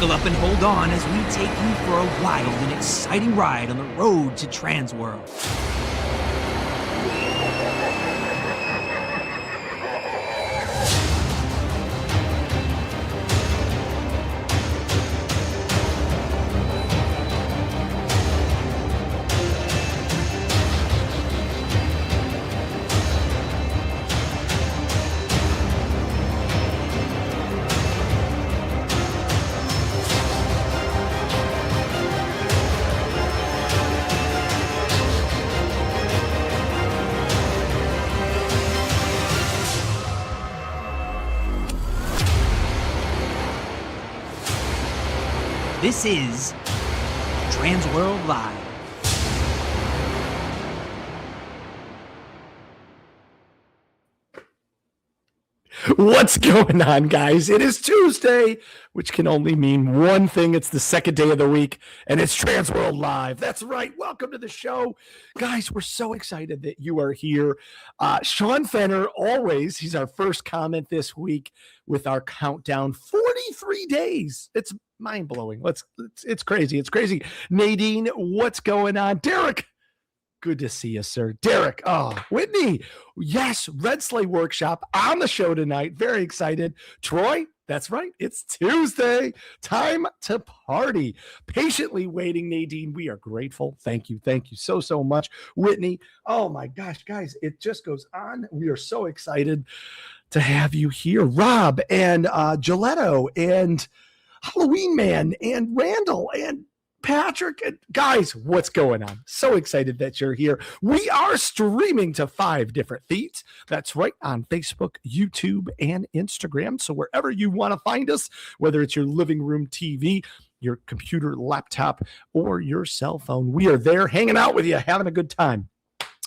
Buckle up and hold on as we take you for a wild and exciting ride on the road to TransWorld. This is TransWorld Live. What's going on, guys? It is Tuesday, which can only mean one thing. It's the second day of the week, and it's TransWorld Live. That's right. Welcome to the show. Guys, we're so excited that you are here. Sean Fenner, always, he's our first comment this week with our countdown. 43 days. It's mind-blowing. It's crazy. It's crazy. Nadine, what's going on? Derek, good to see you, sir. Derek, Whitney, yes, Red Sleigh Workshop on the show tonight. Very excited. Troy, that's right. It's Tuesday. Time to party. Patiently waiting, Nadine. We are grateful. Thank you. Thank you so much. Whitney, oh my gosh, guys, it just goes on. We are so excited to have you here. Rob and Giletto and Halloween Man and Randall and Patrick, and guys, what's going on? So excited that you're here. We are streaming to 5 different feeds. That's right, on Facebook, YouTube, and Instagram. So wherever you want to find us, whether it's your living room TV, your computer, laptop, or your cell phone, we are there hanging out with you, having a good time.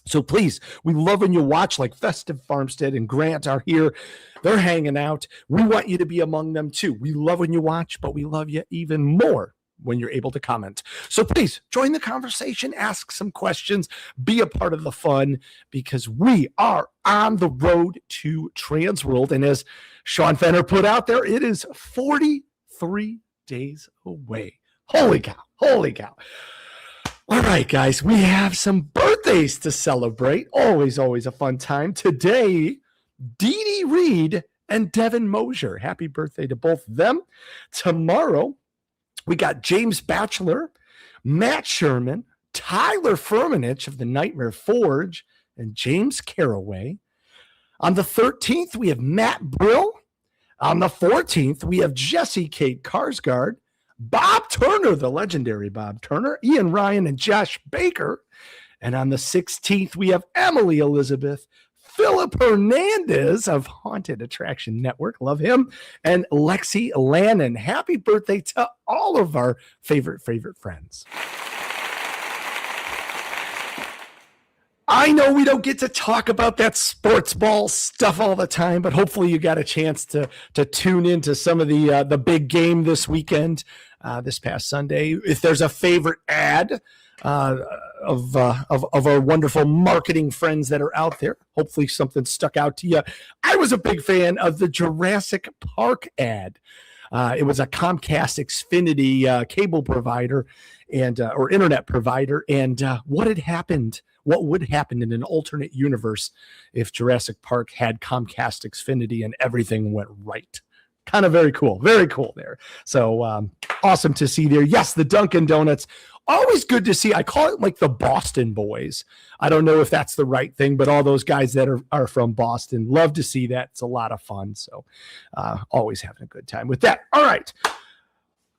So please, we love when you watch, like Festive Farmstead and Grant are here. They're hanging out. We want you to be among them too. We love when you watch, but we love you even more when you're able to comment. So please join the conversation, ask some questions, be a part of the fun, because we are on the road to TransWorld. And as Sean Fenner put out there, it is 43 days away. Holy cow. Holy cow. All right, guys, we have some birthdays to celebrate. Always a fun time. Today, Dee Dee Reed and Devin Mosier. Happy birthday to both of them. Tomorrow, we got James Batchelor, Matt Sherman, Tyler Firmenich of the Nightmare Forge, and James Caraway. On the 13th, we have Matt Brill. On the 14th, we have Jesse Kate Karsgaard, Bob Turner, the legendary Bob Turner, Ian Ryan, and Josh Baker. And on the 16th, we have Emily Elizabeth, Philip Hernandez of Haunted Attraction Network, love him, and Lexi Lannon. Happy birthday to all of our favorite friends. I know we don't get to talk about that sports ball stuff all the time, but hopefully you got a chance to tune into some of the big game this weekend, this past Sunday. If there's a favorite ad of our wonderful marketing friends that are out there, hopefully something stuck out to you. I was a big fan of the Jurassic Park ad. It was a Comcast Xfinity cable provider and or internet provider, and what would happen in an alternate universe if Jurassic Park had Comcast Xfinity and everything went right. Kind of very cool there. So awesome to see there. Yes, the Dunkin' Donuts, always good to see. I call it like the Boston boys. I don't know if that's the right thing, but all those guys that are from Boston, love to see that. It's a lot of fun. So always having a good time with that. All right.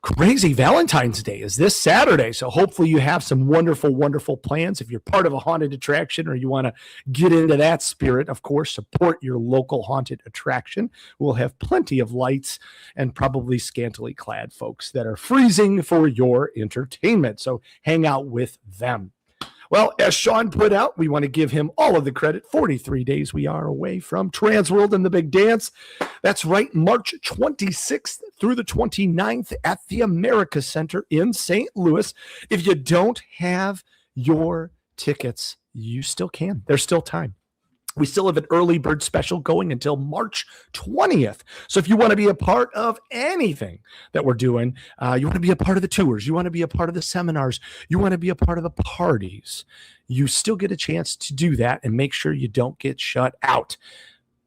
Crazy Valentine's Day is this Saturday. So hopefully you have some wonderful plans. If you're part of a haunted attraction or you want to get into that spirit, of course, support your local haunted attraction. We'll have plenty of lights and probably scantily clad folks that are freezing for your entertainment. So hang out with them. Well, as Sean put out, we want to give him all of the credit. 43 days we are away from TransWorld and the big dance. That's right, March 26th through the 29th at the America Center in St. Louis. If you don't have your tickets, you still can. There's still time. We still have an early bird special going until March 20th. So if you want to be a part of anything that we're doing, you want to be a part of the tours, you want to be a part of the seminars, you want to be a part of the parties, you still get a chance to do that, and make sure you don't get shut out.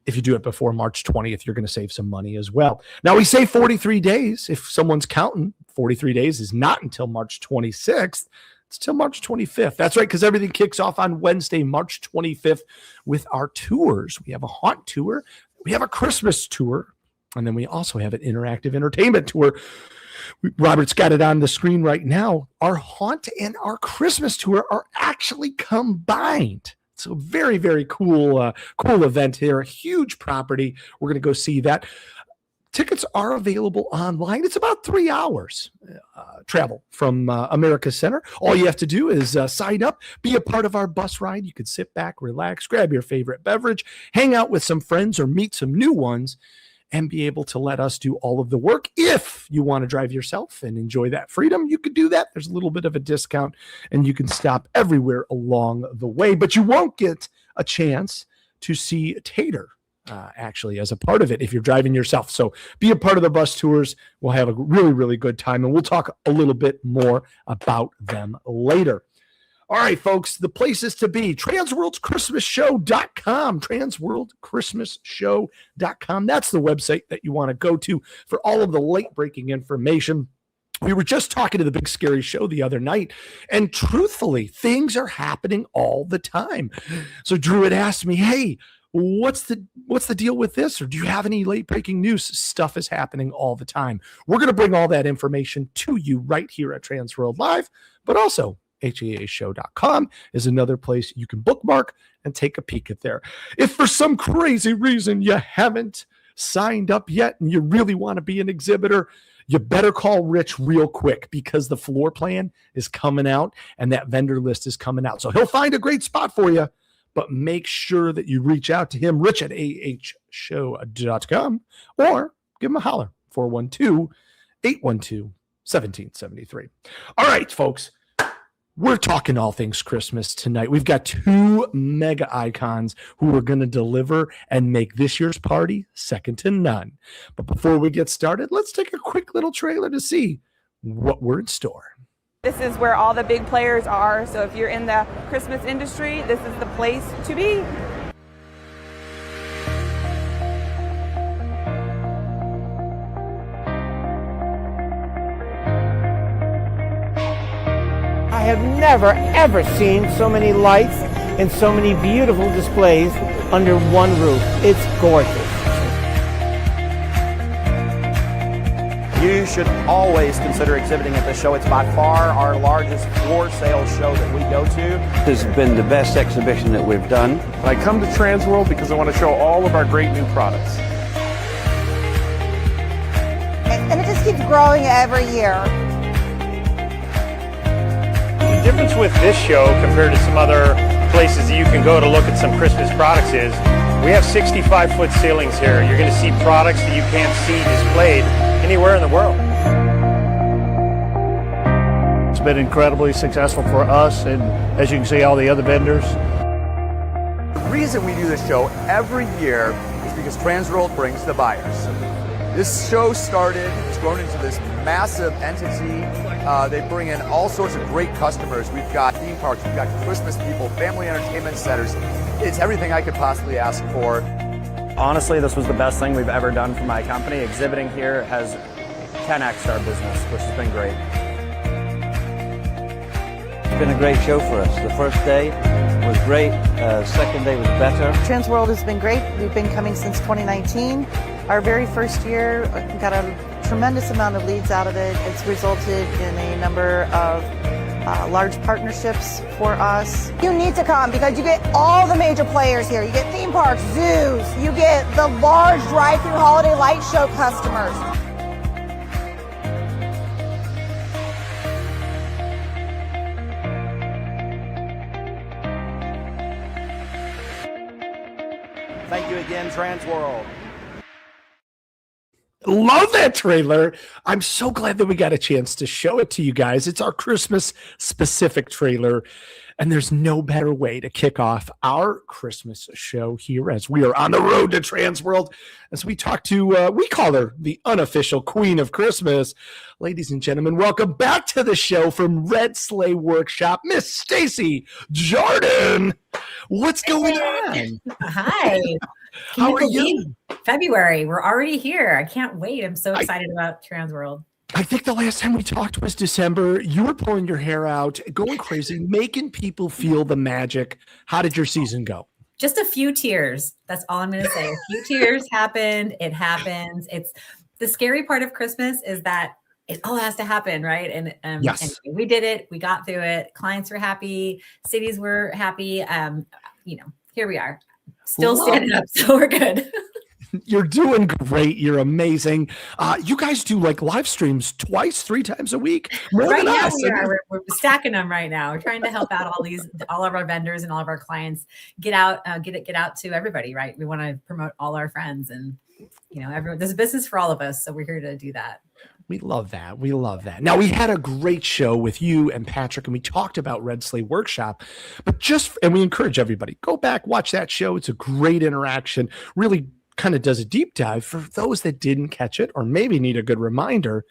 If you do it before March 20th, you're going to save some money as well. Now, we say 43 days. If someone's counting, 43 days is not until March 26th. It's till March 25th. That's right, because everything kicks off on Wednesday, March 25th with our tours. We have a haunt tour. We have a Christmas tour. And then we also have an interactive entertainment tour. Robert's got it on the screen right now. Our haunt and our Christmas tour are actually combined. So very, very cool event here. A huge property. We're going to go see that. Tickets are available online. It's about 3 hours travel from America Center. All you have to do is sign up, be a part of our bus ride. You can sit back, relax, grab your favorite beverage, hang out with some friends or meet some new ones, and be able to let us do all of the work. If you want to drive yourself and enjoy that freedom, you could do that. There's a little bit of a discount, and you can stop everywhere along the way. But you won't get a chance to see Tater actually as a part of it if you're driving yourself. So be a part of the bus tours. We'll have a really, really good time, and we'll talk a little bit more about them later. All right, folks, the places to be, TransWorldChristmasShow.com, TransWorldChristmasShow.com. That's the website that you want to go to for all of the late-breaking information. We were just talking to the Big Scary Show the other night, and truthfully, things are happening all the time. So Drew had asked me, hey, what's the deal with this? Or do you have any late breaking news? Stuff is happening all the time. We're going to bring all that information to you right here at TransWorld Live, but also HAAShow.com is another place you can bookmark and take a peek at there. If for some crazy reason you haven't signed up yet and you really want to be an exhibitor, you better call Rich real quick, because the floor plan is coming out and that vendor list is coming out. So he'll find a great spot for you. But make sure that you reach out to him, Rich at ahshow.com, or give him a holler, 412-812-1773. All right, folks, we're talking all things Christmas tonight. We've got two mega icons who are going to deliver and make this year's party second to none. But before we get started, let's take a quick little trailer to see what we're in store. This is where all the big players are, so if you're in the Christmas industry, this is the place to be. I have never, ever seen so many lights and so many beautiful displays under one roof. It's gorgeous. You should always consider exhibiting at this show. It's by far our largest floor sales show that we go to. This has been the best exhibition that we've done. I come to TransWorld because I want to show all of our great new products. And it just keeps growing every year. The difference with this show compared to some other places that you can go to look at some Christmas products is we have 65-foot ceilings here. You're going to see products that you can't see displayed anywhere in the world. It's been incredibly successful for us, and as you can see, all the other vendors. The reason we do this show every year is because TransWorld brings the buyers. This show started, it's grown into this massive entity. They bring in all sorts of great customers. We've got theme parks, we've got Christmas people, family entertainment centers. It's everything I could possibly ask for. Honestly, this was the best thing we've ever done for my company. Exhibiting here has 10x'd our business, which has been great. It's been a great show for us. The first day was great. Second day was better. TransWorld has been great. We've been coming since 2019. Our very first year, we got a tremendous amount of leads out of it. It's resulted in a number of large partnerships for us. You need to come because you get all the major players here. You get theme parks, zoos, you get the large drive-through holiday light show customers. Thank you again, TransWorld. Love that trailer. I'm so glad that we got a chance to show it to you guys. It's our Christmas specific trailer. And there's no better way to kick off our Christmas show here as we are on the road to TransWorld. As we talk to, we call her the unofficial queen of Christmas. Ladies and gentlemen, welcome back to the show from Red Sleigh Workshop, Miss Stacey Jordan. What's going on? Hi. How are you? February. We're already here. I can't wait. I'm so excited about TransWorld. I think the last time we talked was December. You were pulling your hair out, going crazy, making people feel the magic. How did your season go? Just a few tears. That's all I'm going to say. A few tears happened. It happens. It's the scary part of Christmas is that it all has to happen, right? And yes, anyway, we did it. We got through it. Clients were happy. Cities were happy. Here we are. Still standing up, so we're good. You're doing great. You're amazing. You guys do like live streams twice, 3 times a week. Right now we are. We're stacking them right now. We're trying to help out all of our vendors and all of our clients get out to everybody. Right. We want to promote all our friends and everyone. There's a business for all of us, so we're here to do that. We love that. We love that. Now, we had a great show with you and Patrick, and we talked about Red Sleigh Workshop, and we encourage everybody, go back, watch that show. It's a great interaction, really kind of does a deep dive. For those that didn't catch it or maybe need a good reminder,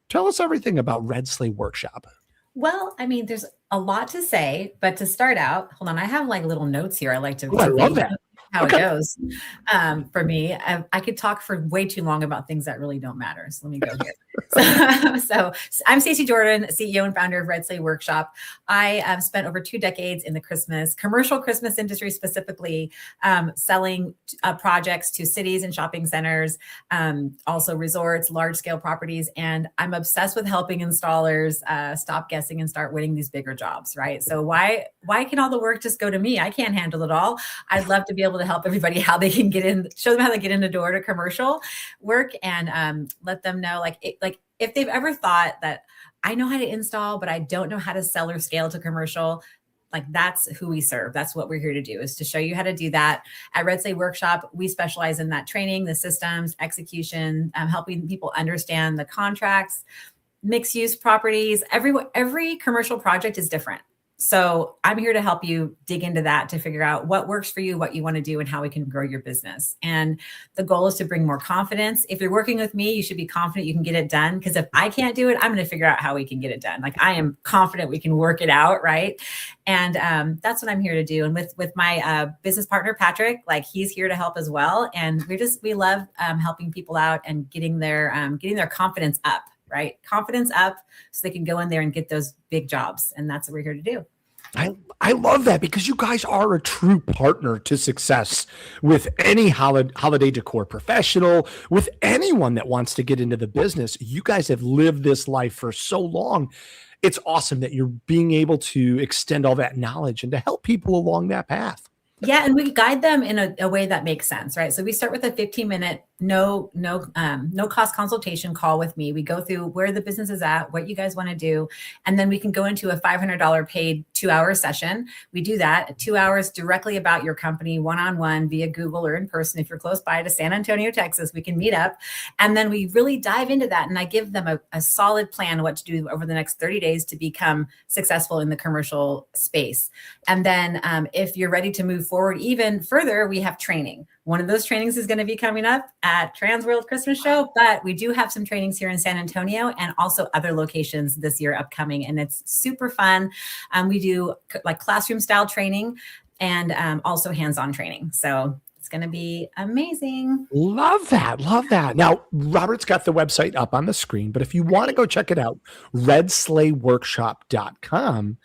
tell us everything about Red Sleigh Workshop. Well, I mean, there's a lot to say, but to start out, hold on, I have like little notes here. I like to I love that. How it goes. For me, I could talk for way too long about things that really don't matter. So let me go here. So I'm Stacey Jordan, CEO and founder of Red Sleigh Workshop. I spent over 2 decades in the commercial Christmas industry, specifically selling projects to cities and shopping centers, also resorts, large scale properties. And I'm obsessed with helping installers stop guessing and start winning these bigger jobs, right? So why can all the work just go to me? I can't handle it all. I'd love to be able to help everybody how they can show them how they get in the door to commercial work and let them know if they've ever thought that I know how to install, but I don't know how to sell or scale to commercial, that's who we serve. That's what we're here to do, is to show you how to do that. At Red Sleigh Workshop, we specialize in that training, the systems, execution, helping people understand the contracts, mixed use properties. Every commercial project is different. So I'm here to help you dig into that to figure out what works for you, what you want to do, and how we can grow your business. And the goal is to bring more confidence. If you're working with me, you should be confident you can get it done. Because if I can't do it, I'm going to figure out how we can get it done. I am confident we can work it out, right? And that's what I'm here to do. And with my business partner, Patrick, he's here to help as well. And we love helping people out and getting their confidence up. Right? Confidence up so they can go in there and get those big jobs. And that's what we're here to do. I love that, because you guys are a true partner to success with any holiday decor professional, with anyone that wants to get into the business. You guys have lived this life for so long. It's awesome that you're being able to extend all that knowledge and to help people along that path. Yeah, and we guide them in a way that makes sense, right? So we start with a 15-minute no cost consultation call with me. We go through where the business is at, what you guys want to do, and then we can go into a $500 paid 2-hour session. We do that 2 hours directly about your company, one-on-one via Google or in person. If you're close by to San Antonio, Texas, we can meet up, and then we really dive into that. And I give them a solid plan of what to do over the next 30 days to become successful in the commercial space. And then if you're ready to move forward even further, we have training. One of those trainings is going to be coming up at TransWorld Christmas Show, but we do have some trainings here in San Antonio and also other locations this year upcoming. And it's super fun. We do classroom style training and also hands-on training. So it's going to be amazing. Love that. Love that. Now, Robert's got the website up on the screen, but if you want to go check it out, redsleighworkshop.com.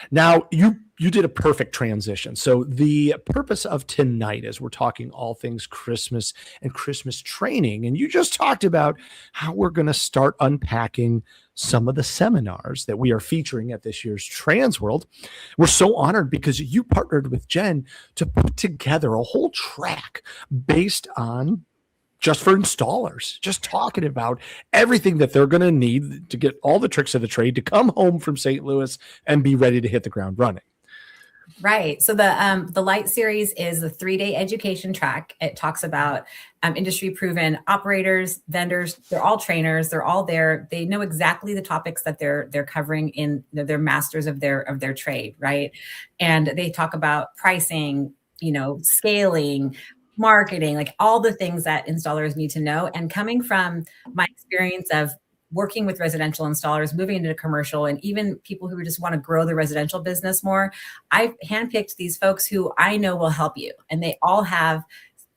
Now, you did a perfect transition. So the purpose of tonight is we're talking all things Christmas and Christmas training. And you just talked about how we're going to start unpacking some of the seminars that we are featuring at this year's TransWorld. We're so honored because you partnered with Jen to put together a whole track based on just for installers, just talking about everything that they're going to need to get all the tricks of the trade to come home from St. Louis and be ready to hit the ground running. Right. So the Light series is a 3-day education track. It talks about industry proven operators, vendors. They're all trainers. They're all there. They know exactly the topics that they're covering in. They're masters of their trade, right? And they talk about pricing, scaling, marketing, like all the things that installers need to know. And coming from my experience of working with residential installers, moving into commercial, and even people who just want to grow their residential business more, I've handpicked these folks who I know will help you. And they all have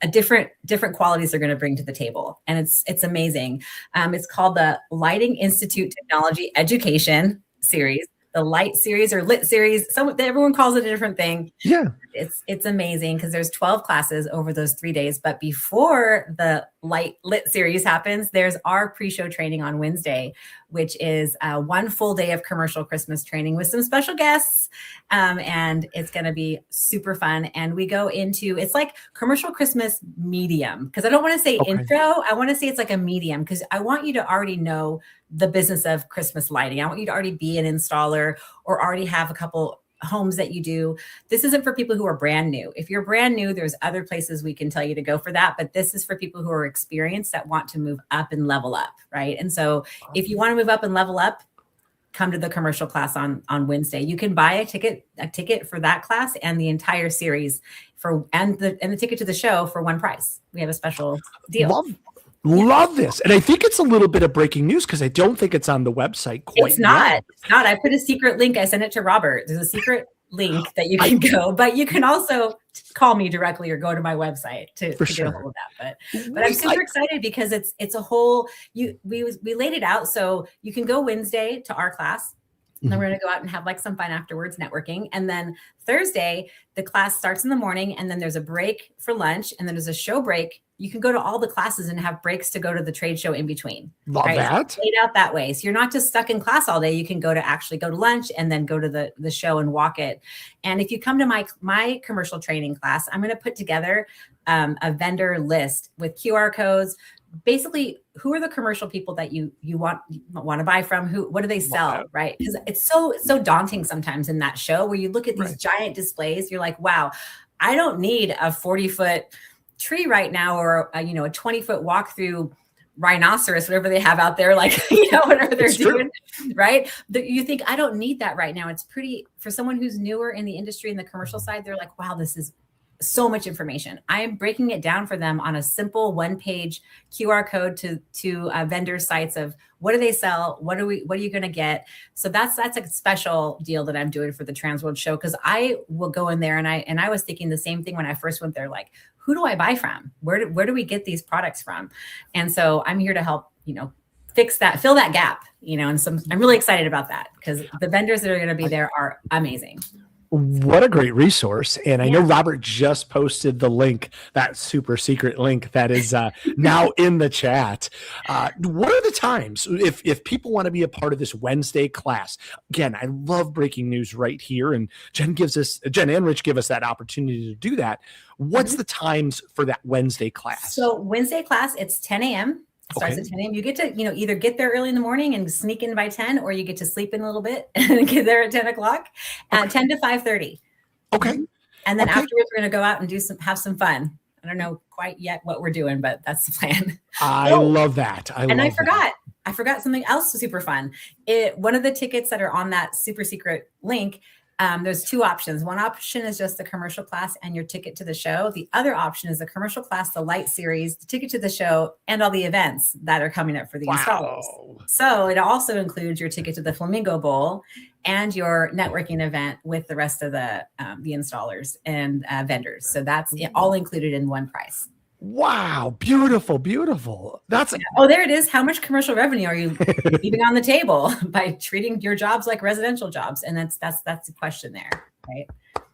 a different qualities they're going to bring to the table. And it's amazing. It's called the Lighting Institute Technology Education Series, the Light series or Lit series. Everyone calls it a different thing. Yeah. It's amazing because there's 12 classes over those 3 days. But before the Lit series happens, there's our pre-show training on Wednesday, which is 1 full day of commercial Christmas training with some special guests. And it's going to be super fun. And we go into, it's like commercial Christmas medium, because I don't want to say intro. I want to say it's like a medium, because I want you to already know the business of Christmas lighting. I want you to already be an installer or already have a couple homes that you do. This isn't for people who are brand new. If you're brand new, there's other places we can tell you to go for that. But this is for people who are experienced that want to move up and level up, right? And so if you want to move up and level up, come to the commercial class on Wednesday. You can buy a ticket for that class and the entire series and the ticket to the show for one price. We have a special deal. Love this. And I think it's a little bit of breaking news because I don't think it's on the website quite It's not. yet. It's not. I put a secret link. I sent it to Robert. There's a secret link that you can go, but you can also call me directly or go to my website to get a hold of that. But I'm super excited because it's a whole, we laid it out so you can go Wednesday to our class. And then we're going to go out and have like some fun afterwards, networking. And then Thursday, the class starts in the morning, and then there's a break for lunch, and then there's a show break. You can go to all the classes and have breaks to go to the trade show in between. Love that. So laid out that way. So you're not just stuck in class all day. You can go to lunch and then go to the show and walk it. And if you come to my commercial training class, I'm going to put together a vendor list with QR codes. Basically, who are the commercial people that you want to buy from? What do they sell, right? Because it's so daunting sometimes in that show where you look at these giant displays. You're like, wow, I don't need a 40-foot tree right now, or a 20-foot walk through rhinoceros, whatever they have out there, like whatever they're doing, right? You think, I don't need that right now. It's pretty, for someone who's newer in the industry in the commercial side, they're like, wow, this is so much information. I am breaking it down for them on a simple 1-page QR code to vendor sites of what do they sell? What are you going to get? So that's a special deal that I'm doing for the TransWorld show. Cause I will go in there and I was thinking the same thing when I first went there, like, who do I buy from? Where do we get these products from? And so I'm here to help, fix that, fill that gap, and I'm really excited about that because the vendors that are going to be there are amazing. What a great resource. And I know Robert just posted the link, that super secret link that is now in the chat. What are the times if people want to be a part of this Wednesday class? Again, I love breaking news right here. And Jen and Rich give us that opportunity to do that. What's the times for that Wednesday class? So Wednesday class, it's 10 a.m. It starts at 10 a.m. You get to, either get there early in the morning and sneak in by 10, or you get to sleep in a little bit and get there at 10 o'clock, 10 to 5:30. Okay. And then afterwards, we're going to go out and have some fun. I don't know quite yet what we're doing, but that's the plan. I love that. I forgot something else super fun. One of the tickets that are on that super secret link, there's 2 options. One option is just the commercial class and your ticket to the show. The other option is the commercial class, the Light series, the ticket to the show, and all the events that are coming up for the installers. So it also includes your ticket to the Flamingo Bowl and your networking event with the rest of the installers and vendors. So that's all included in one price. Wow. Beautiful. Beautiful. There it is. How much commercial revenue are you leaving on the table by treating your jobs like residential jobs? And that's the question there, right?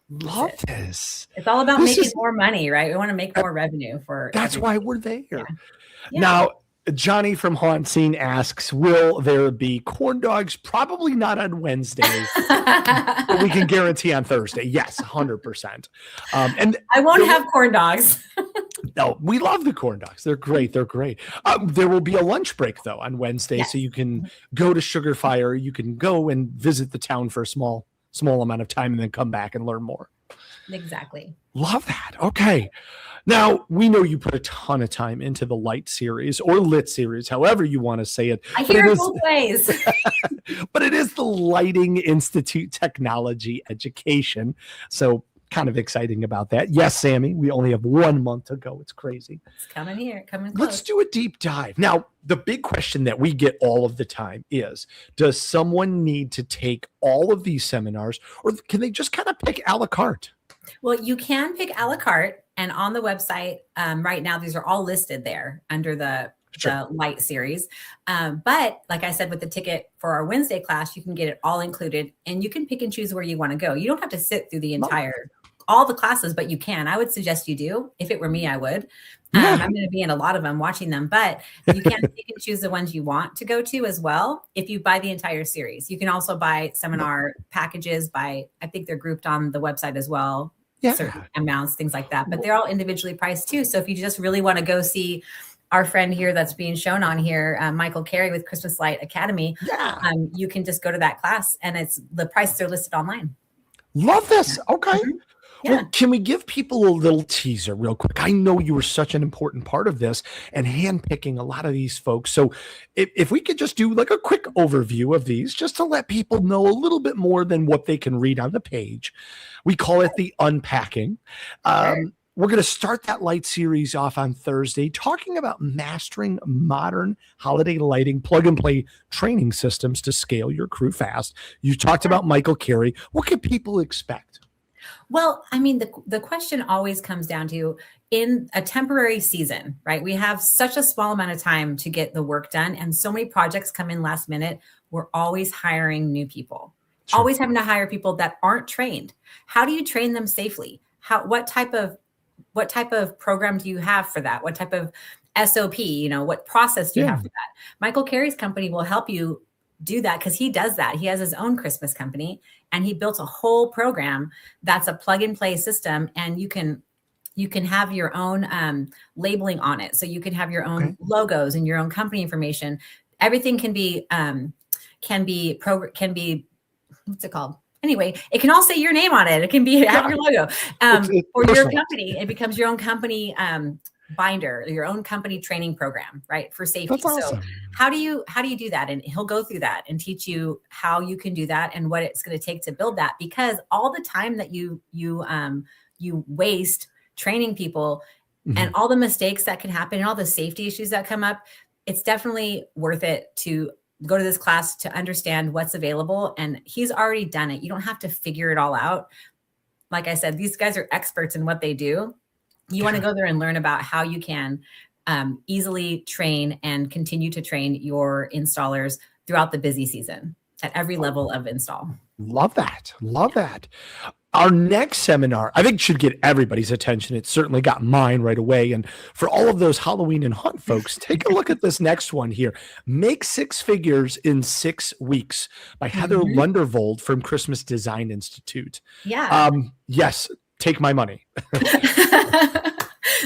Love this. It's all about making more money, right? We want to make more revenue for. That's why we're there. Yeah. Now, Johnny from Hauntine asks, will there be corn dogs? Probably not on Wednesday. But we can guarantee on Thursday. Yes, 100%. And I won't have corn dogs. No, we love the corn dogs. They're great. They're great. There will be a lunch break, though, on Wednesday. Yes. So you can go to Sugar Fire. You can go and visit the town for a small small amount of time and then come back and learn more. Exactly. Love that. Okay. Now, we know you put a ton of time into the light series or lit series, however you want to say it. I hear it both ways. But it is the Lighting Institute Technology Education. So kind of exciting about that. Yes, Sammy, we only have 1 month to go. It's crazy. It's coming here, coming close. Let's do a deep dive. Now, the big question that we get all of the time is, does someone need to take all of these seminars, or can they just kind of pick a la carte? Well, you can pick a la carte, and on the website right now, these are all listed there under the light series. But like I said, with the ticket for our Wednesday class, you can get it all included, and you can pick and choose where you want to go. You don't have to sit through the entire all the classes, but you can. I would suggest you do. If it were me, I would. I'm going to be in a lot of them watching them, but you can pick and choose the ones you want to go to as well. If you buy the entire series, you can also buy seminar packages I think they're grouped on the website as well. Certain amounts, things like that, but they're all individually priced too. So if you just really want to go see our friend here that's being shown on here, Michael Carey with Christmas Light Academy, you can just go to that class, and the prices are listed online. Love this. Okay. Mm-hmm. Yeah. Well, can we give people a little teaser real quick? I know you were such an important part of this and handpicking a lot of these folks. So if we could just do like a quick overview of these, just to let people know a little bit more than what they can read on the page. We call it the unpacking. We're going to start that light series off on Thursday, talking about mastering modern holiday lighting plug and play training systems to scale your crew fast. You talked about Michael Carey. What can people expect? Well, I mean, the question always comes down to, in a temporary season, right? We have such a small amount of time to get the work done, and so many projects come in last minute. We're always hiring new people, always having to hire people that aren't trained. How do you train them safely? What type of program do you have for that? What type of SOP, what process do you have for that? Michael Carey's company will help you do that, because he does that. He has his own Christmas company, and he built a whole program that's a plug and play system, and you can have your own labeling on it. So you can have your own logos and your own company information. Everything can be what's it called? Anyway, it can all say your name on it. It can be have your logo for your company. It becomes your own company binder, your own company training program, right? For safety. That's awesome. So how do you do that? And he'll go through that and teach you how you can do that and what it's going to take to build that, because all the time that you waste training people and all the mistakes that can happen and all the safety issues that come up, it's definitely worth it to go to this class to understand what's available. And he's already done it. You don't have to figure it all out. Like I said, these guys are experts in what they do. You want to go there and learn about how you can easily train and continue to train your installers throughout the busy season at every level of install. Love that. Love that. Our next seminar, I think, should get everybody's attention. It certainly got mine right away. And for all of those Halloween and Hunt folks, take a look at this next one here. Make Six Figures in 6 Weeks by Heather Lundervold from Christmas Design Institute. Yeah. Yes, take my money.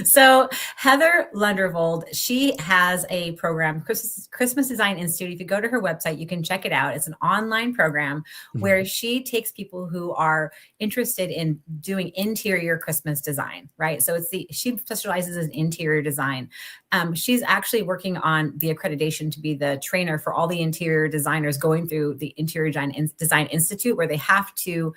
So Heather Lundervold, she has a program, Christmas Design Institute. If you go to her website, you can check it out. It's an online program where she takes people who are interested in doing interior Christmas design, right? So she specializes in interior design. She's actually working on the accreditation to be the trainer for all the interior designers going through the Interior Design Institute, where they have to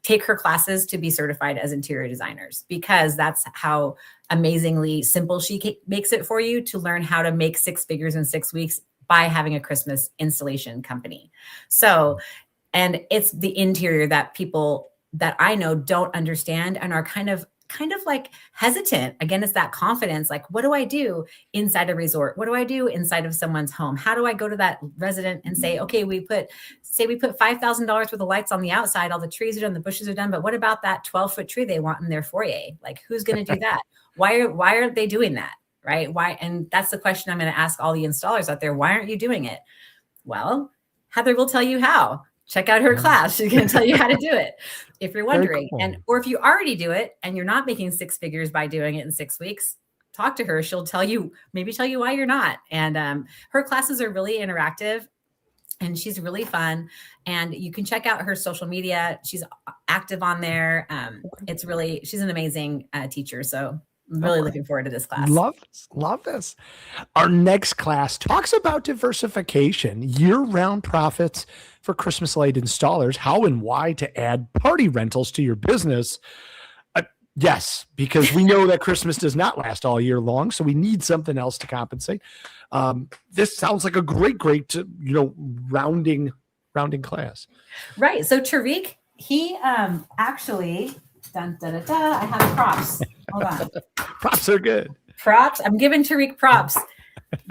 take her classes to be certified as interior designers, because that's how amazingly simple she makes it for you to learn how to make 6 figures in 6 weeks by having a Christmas installation company. So, and it's the interior that people that I know don't understand and are kind of like hesitant. Again, it's that confidence. Like, what do I do inside a resort? What do I do inside of someone's home? How do I go to that resident and say, okay, we put $5,000 worth of lights on the outside, all the trees are done, the bushes are done, but what about that 12-foot tree they want in their foyer? Like, who's going to do that? Why aren't they doing that? Right? Why? And that's the question I'm going to ask all the installers out there. Why aren't you doing it? Well, Heather will tell you how. Check out her class. She's going to tell you how to do it if you're wondering. Cool. Or if you already do it and you're not making 6 figures by doing it in 6 weeks, talk to her. She'll tell you why you're not. And her classes are really interactive. And she's really fun, and you can check out her social media. She's active on there. She's an amazing teacher. So I'm really looking forward to this class. Love this. Our next class talks about diversification, year-round profits for Christmas light installers, how and why to add party rentals to your business. Yes, because we know that Christmas does not last all year long, so we need something else to compensate. This sounds like a great, rounding class. Right. So Tariq, he actually, I have props. Hold on. Props are good. Props. I'm giving Tariq props.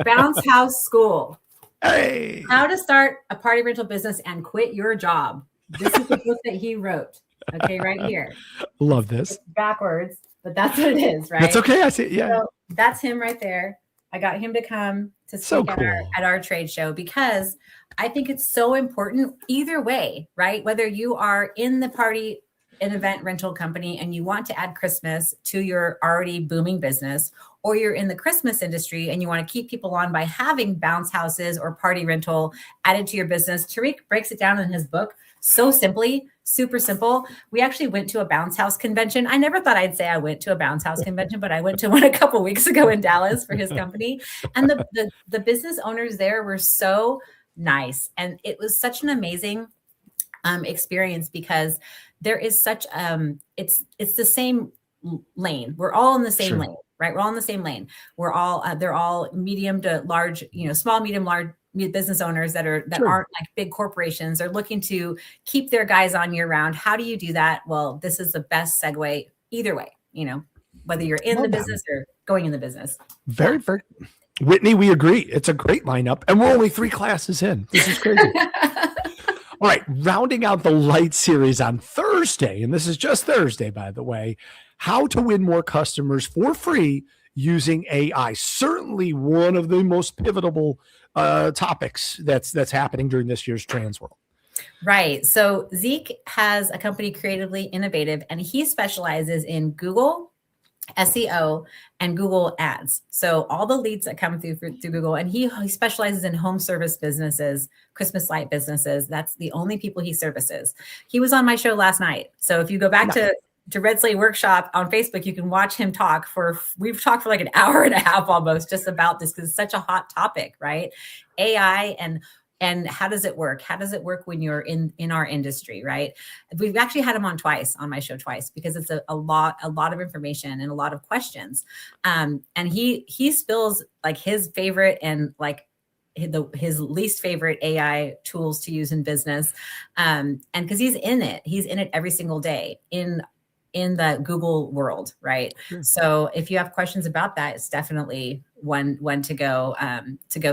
Bounce House School. Hey. How to start a party rental business and quit your job. This is the book that he wrote. Okay, right here. Love this. It's backwards, but that's what it is, right? That's okay. I see it. Yeah. So that's him right there. I got him to come to speak at our trade show because I think it's so important either way, right? Whether you are in the party and event rental company and you want to add Christmas to your already booming business, or you're in the Christmas industry and you want to keep people on by having bounce houses or party rental added to your business. Tariq breaks it down in his book so simply, super simple. We actually went to a bounce house convention. I never thought I'd say I went to a bounce house convention, but I went to one a couple of weeks ago in Dallas for his company. And the business owners there were so nice. And it was such an amazing experience because there is such, it's the same lane. We're all in the same lane, right? We're all in the same lane. We're all, they're all medium to large, small, medium, large business owners that aren't like big corporations. They're looking to keep their guys on year round. How do you do that? Well, this is the best segue either way, whether you're in the business or going in the business. Very, very. Whitney, we agree. It's a great lineup, and we're only 3 classes in. This is crazy. All right, rounding out the light series on Thursday, and this is just Thursday, by the way, how to win more customers for free using AI. Certainly one of the most pivotal topics that's happening during this year's TransWorld. Right. So Zeke has a company, Creatively Innovative, and he specializes in Google SEO and Google ads. So all the leads that come through Google, and he specializes in home service businesses, Christmas light businesses. That's the only people he services. He was on my show last night. So if you go back to Red Sleigh Workshop on Facebook, you can watch him talk we've talked for like an hour and a half almost just about this because it's such a hot topic, right? AI and how does it work? How does it work when you're in our industry, right? We've actually had him on my show twice, because it's a lot of information and a lot of questions. And he spills like his favorite and like his least favorite AI tools to use in business. And because he's in it every single day in the Google world, right? Sure. So if you have questions about that, it's definitely one to go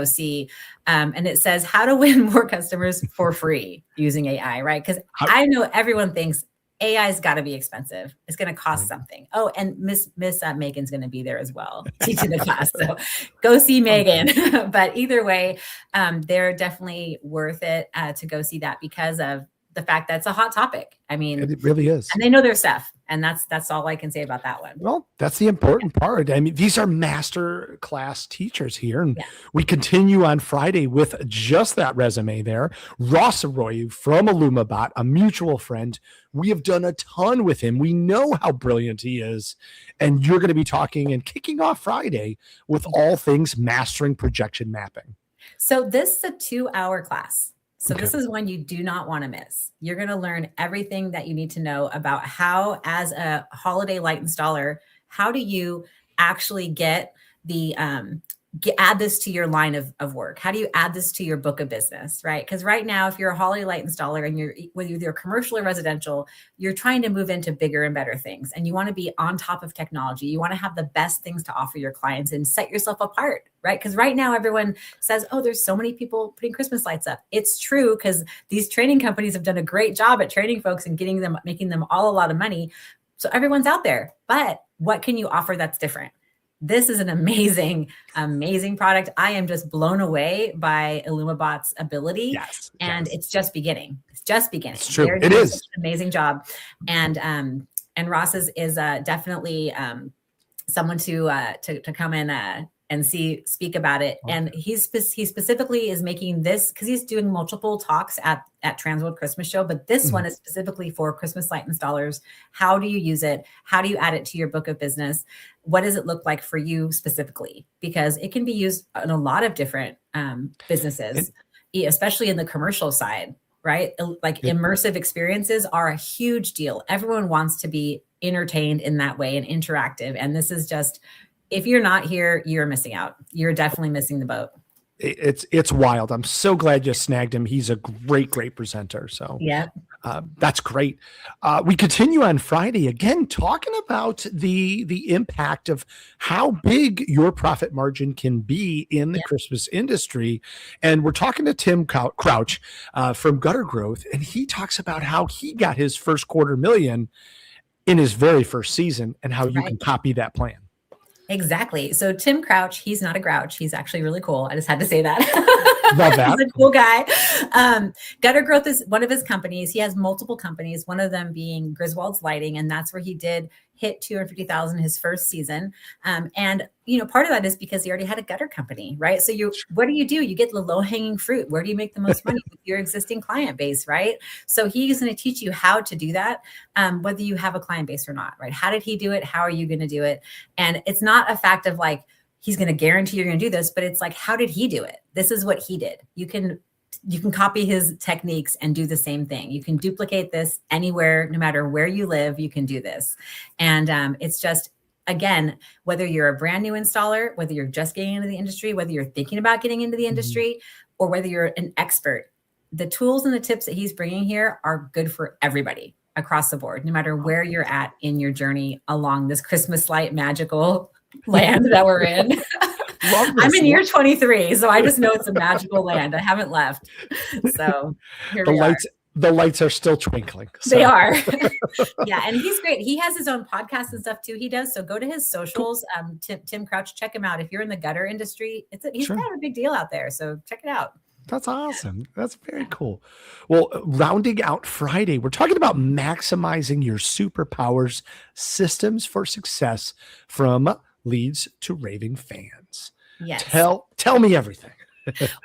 see. And it says how to win more customers for free using AI, right? Because I know everyone thinks AI's got to be expensive. It's going to cost something. Oh, and Miss Megan's going to be there as well, teaching the class. So go see Megan. But either way, they're definitely worth it to go see that because of the fact that it's a hot topic. I mean, it really is. And they know their stuff. And that's all I can say about that one. Well, that's the important part. I mean, these are master class teachers here. And we continue on Friday with just that resume there. Ross Arroyo from IllumaBot, a mutual friend. We have done a ton with him. We know how brilliant he is. And you're going to be talking and kicking off Friday with all things mastering projection mapping. So this is a 2-hour class. So this is one you do not want to miss. You're going to learn everything that you need to know about how, as a holiday light installer, how do you actually get the add this to your line of work? How do you add this to your book of business, right? Because right now, if you're a holiday light installer and whether you're commercial or residential, you're trying to move into bigger and better things. And you want to be on top of technology. You want to have the best things to offer your clients and set yourself apart, right? Because right now everyone says, oh, there's so many people putting Christmas lights up. It's true, because these training companies have done a great job at training folks and making them all a lot of money. So everyone's out there, but what can you offer that's different? This is an amazing, amazing product. I am just blown away by IllumaBot's ability. Yes, it's just beginning. It's just beginning. It's true. It is an amazing job. And Ross is definitely someone to come and speak about it. Okay. And he specifically is making this because he's doing multiple talks at TransWorld Christmas Show, but this one is specifically for Christmas light installers. How do you use it? How do you add it to your book of business? What does it look like for you specifically? Because it can be used in a lot of different businesses, especially in the commercial side, right? Like immersive experiences are a huge deal. Everyone wants to be entertained in that way and interactive. And this is just, if you're not here, you're missing out. You're definitely missing the boat. It's wild. I'm so glad you snagged him. He's a great presenter. So yeah, that's great. We continue on Friday again, talking about the impact of how big your profit margin can be in the Christmas industry. And we're talking to Tim Crouch from Gutter Growth. And he talks about how he got his first $250,000 in his very first season and how you can copy that plan. Exactly. So Tim Crouch, he's not a grouch. He's actually really cool. I just had to say that. Love that. He's a cool guy. Gutter Growth is one of his companies. He has multiple companies, one of them being Griswold's Lighting. And that's where he did hit $250,000 his first season. And, part of that is because he already had a gutter company, right? So what do? You get the low hanging fruit. Where do you make the most money with your existing client base, right? So he's going to teach you how to do that, whether you have a client base or not, right? How did he do it? How are you going to do it? And it's not a fact of like, he's going to guarantee you're going to do this, but it's like, how did he do it? This is what he did. You can copy his techniques and do the same thing. You can duplicate this anywhere, no matter where you live, you can do this. And it's just, again, whether you're a brand new installer, whether you're just getting into the industry, whether you're thinking about getting into the industry, or whether you're an expert, the tools and the tips that he's bringing here are good for everybody across the board, no matter where you're at in your journey along this Christmas light magical land that we're in. I'm in year 23, so I just know it's a magical land. I haven't left. So here we are. The lights are still twinkling. So. They are. Yeah. And he's great. He has his own podcast and stuff too. He does. So go to his socials. Tim Crouch, check him out. If you're in the gutter industry, he's kind of a big deal out there. So check it out. That's awesome. That's very cool. Well, rounding out Friday, we're talking about maximizing your superpowers, systems for success from leads to raving fans. Yes. Tell me everything.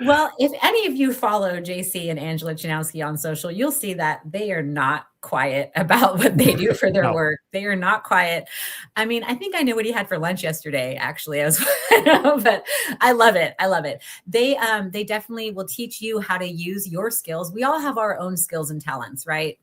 Well, if any of you follow JC and Angela Janowski on social, you'll see that they are not quiet about what they do for their work. They are not quiet. I mean, I think I know what he had for lunch yesterday, actually. But I love it. I love it. They definitely will teach you how to use your skills. We all have our own skills and talents, right?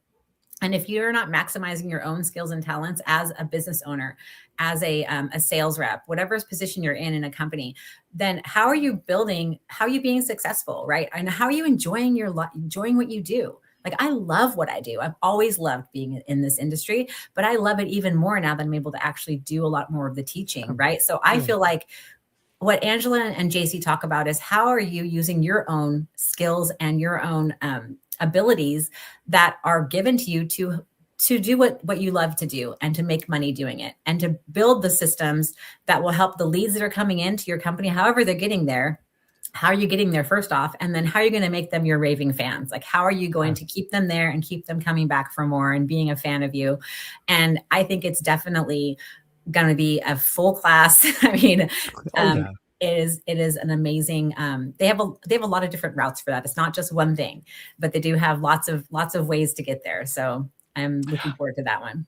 And if you're not maximizing your own skills and talents as a business owner, as a sales rep, whatever position you're in a company, then how are you being successful, right? And how are you enjoying enjoying what you do? Like, I love what I do. I've always loved being in this industry, but I love it even more now that I'm able to actually do a lot more of the teaching, right? So I feel like what Angela and JC talk about is how are you using your own skills and your own abilities that are given to you to do what you love to do and to make money doing it and to build the systems that will help the leads that are coming into your company, however they're getting there. How are you getting there first off? And then how are you going to make them your raving fans? Like, how are you going to keep them there and keep them coming back for more and being a fan of you? And I think it's definitely going to be a full class. I mean, it is an amazing, they have a lot of different routes for that. It's not just one thing, but they do have lots of ways to get there. So I'm looking forward to that one.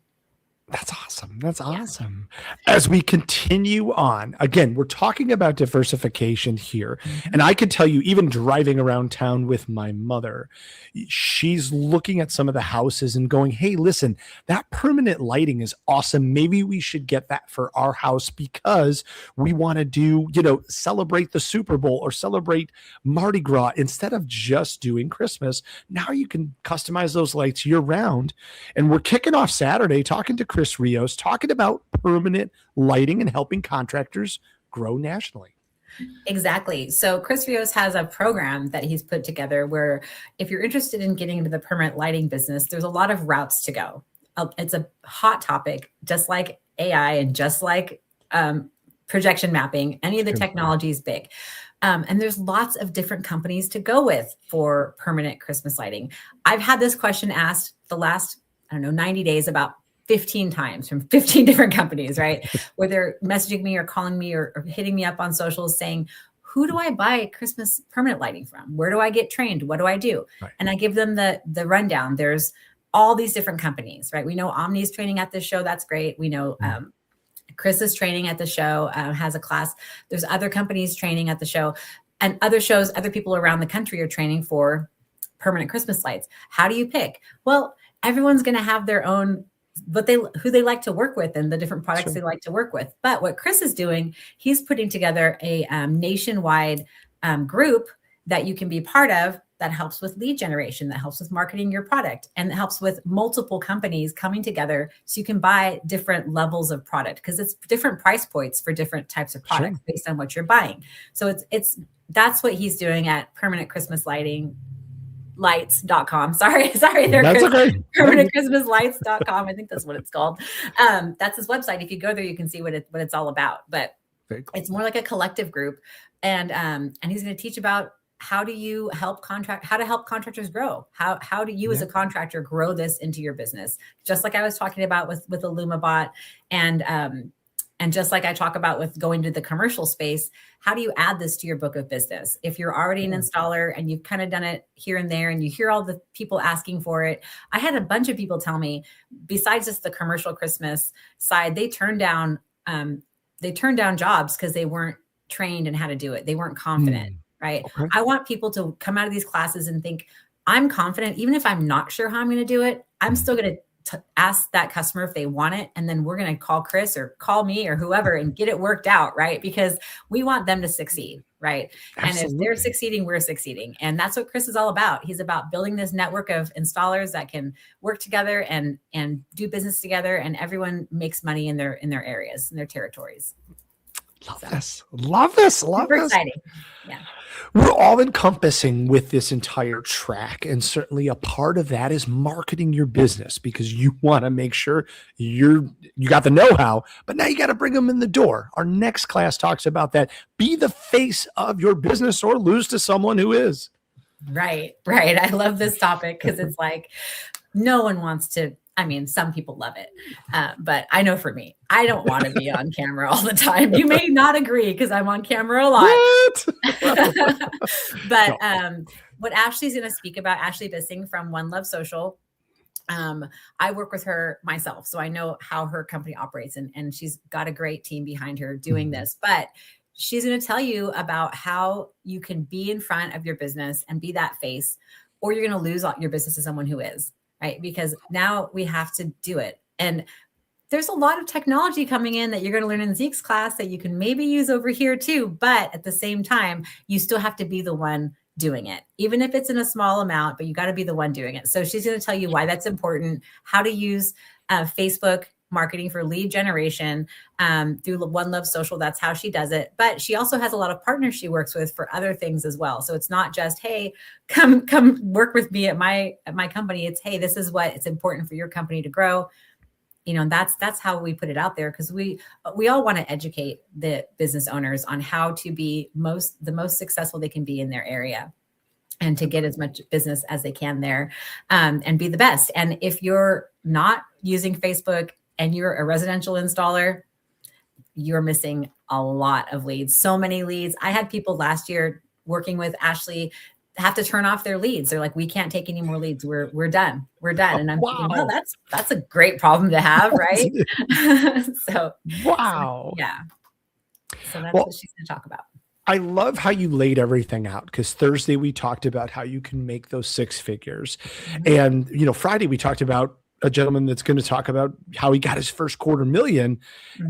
That's awesome. That's awesome. As we continue on, again, we're talking about diversification here. And I can tell you, even driving around town with my mother, she's looking at some of the houses and going, hey, listen, that permanent lighting is awesome. Maybe we should get that for our house because we want to do, celebrate the Super Bowl or celebrate Mardi Gras instead of just doing Christmas. Now you can customize those lights year round. And we're kicking off Saturday talking to Chris Rios, talking about permanent lighting and helping contractors grow nationally. Exactly. So Chris Rios has a program that he's put together where if you're interested in getting into the permanent lighting business, there's a lot of routes to go. It's a hot topic, just like AI and just like projection mapping. Any of the technology is big. And there's lots of different companies to go with for permanent Christmas lighting. I've had this question asked the last, 90 days about 15 times from 15 different companies, right? Where they're messaging me or calling me or hitting me up on socials saying, who do I buy Christmas permanent lighting from? Where do I get trained? What do I do? Right. And I give them the rundown. There's all these different companies, right? We know Omni's training at this show. That's great. We know Chris is training at the show, has a class. There's other companies training at the show, and other shows, other people around the country are training for permanent Christmas lights. How do you pick? Well, everyone's going to have their own, who they like to work with and the different products they like to work with. But what Chris is doing, he's putting together a nationwide group that you can be part of that helps with lead generation, that helps with marketing your product, and that helps with multiple companies coming together so you can buy different levels of product, because it's different price points for different types of products based on what you're buying. So that's what he's doing at Permanent Christmas Lighting lights.com. Sorry, there. That's okay. permanentchristmaslights.com. I think that's what it's called. That's his website. If you go there, you can see what it's all about. But it's more like a collective group, and he's going to teach about how to help contractors grow. How do you as a contractor grow this into your business? Just like I was talking about with IllumaBot, and just like I talk about with going to the commercial space, how do you add this to your book of business? If you're already an installer and you've kind of done it here and there and you hear all the people asking for it. I had a bunch of people tell me, besides just the commercial Christmas side, they turned down jobs because they weren't trained in how to do it. They weren't confident, right? Okay. I want people to come out of these classes and think, I'm confident, even if I'm not sure how I'm going to do it, I'm still going to ask that customer if they want it. And then we're going to call Chris or call me or whoever and get it worked out. Right. Because we want them to succeed. Right. Absolutely. And if they're succeeding, we're succeeding. And that's what Chris is all about. He's about building this network of installers that can work together and do business together. And everyone makes money in their areas, in their territories. Love this. Super exciting. Yeah. We're all encompassing with this entire track. And certainly a part of that is marketing your business, because you want to make sure you got the know-how, but now you got to bring them in the door. Our next class talks about that. Be the face of your business or lose to someone who is. Right. I love this topic because it's like no one wants to. I mean, some people love it, but I know for me, I don't want to be on camera all the time. You may not agree because I'm on camera a lot. But what Ashley's going to speak about, Ashley Bissing from One Love Social, I work with her myself, so I know how her company operates, and she's got a great team behind her doing this. But she's going to tell you about how you can be in front of your business and be that face, or you're going to lose your business to someone who is. Right? Because now we have to do it. And there's a lot of technology coming in that you're going to learn in Zeke's class that you can maybe use over here too. But at the same time, you still have to be the one doing it, even if it's in a small amount, but you got to be the one doing it. So she's going to tell you why that's important, how to use Facebook marketing for lead generation through One Love Social. That's how she does it. But she also has a lot of partners she works with for other things as well. So it's not just, hey, come work with me at my company. It's, hey, this is what it's important for your company to grow. You know, that's how we put it out there, because we all want to educate the business owners on how to be the most successful they can be in their area, and to get as much business as they can there, and be the best. And if you're not using Facebook and you're a residential installer, you're missing a lot of leads. So many leads. I had people last year working with Ashley have to turn off their leads. They're like, we can't take any more leads. We're done. And I'm thinking, well, that's a great problem to have, right? So yeah. So that's what she's going to talk about. I love how you laid everything out, because Thursday we talked about how you can make those 6 figures. And, Friday we talked about a gentleman that's going to talk about how he got his first $250,000.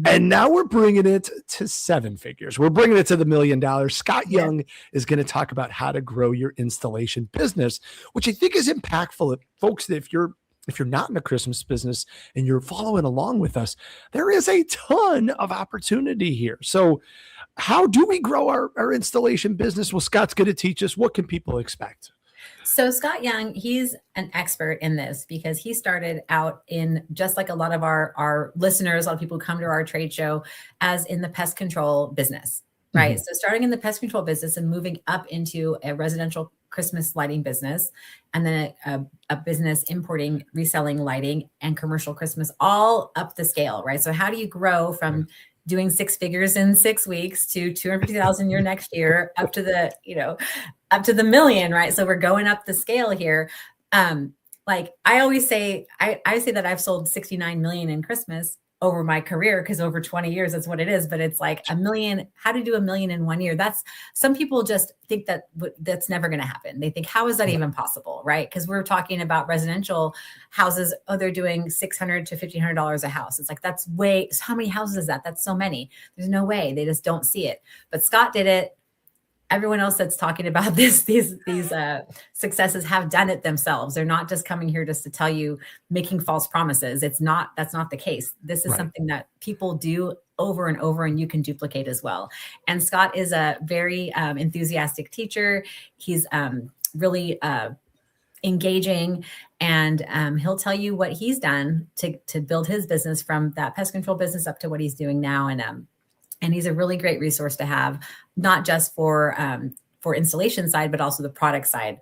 And now we're bringing it to 7 figures. We're bringing it to the $1 million. Scott Young is going to talk about how to grow your installation business, which I think is impactful. Folks, if you're not in the Christmas business and you're following along with us, there is a ton of opportunity here. So how do we grow our installation business? Well, Scott's going to teach us. What can people expect? So Scott Young, he's an expert in this because he started out in, just like a lot of our listeners, a lot of people who come to our trade show, as in the pest control business, right? So starting in the pest control business and moving up into a residential Christmas lighting business, and then a business importing, reselling lighting and commercial Christmas, all up the scale, right? So how do you grow from doing 6 figures in 6 weeks to 250,000 your next year up to the million, right? So we're going up the scale here. Like I always say, I say that I've sold 69 million in Christmas over my career, because over 20 years, that's what it is. But it's like a million, how to do a million in 1 year. Some people just think that that's never going to happen. They think, how is that even possible? Right. Because we're talking about residential houses. Oh, they're doing $600 to $1,500 a house. It's like, how many houses is that? That's so many. There's no way. They just don't see it. But Scott did it. Everyone else that's talking about these successes have done it themselves. They're not just coming here just to tell you, making false promises. That's not the case. This is something that people do over and over, and you can duplicate as well. And Scott is a very enthusiastic teacher. He's really engaging, and he'll tell you what he's done to build his business from that pest control business up to what he's doing now. And he's a really great resource to have, not just for installation side, but also the product side.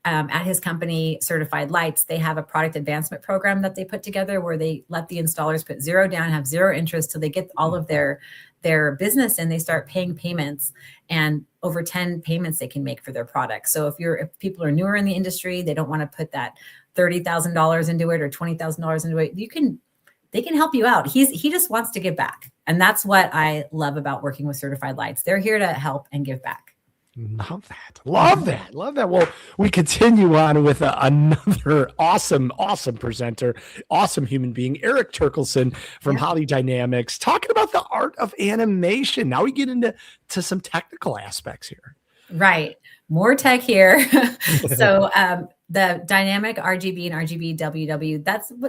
At his company, Certified Lights, they have a product advancement program that they put together where they let the installers put zero down, have zero interest till they get all of their business, and they start paying payments, and over 10 payments they can make for their product. So if people are newer in the industry, they don't want to put that $30,000 into it or $20,000 into it, they can help you out. He just wants to give back. And that's what I love about working with Certified Lights. They're here to help and give back. Love that. Well, we continue on with another awesome presenter, awesome human being, Eric Turkelson from Holly Dynamics, talking about the art of animation. Now we get into some technical aspects here. Right. More tech here. So the dynamic RGB and RGB WW,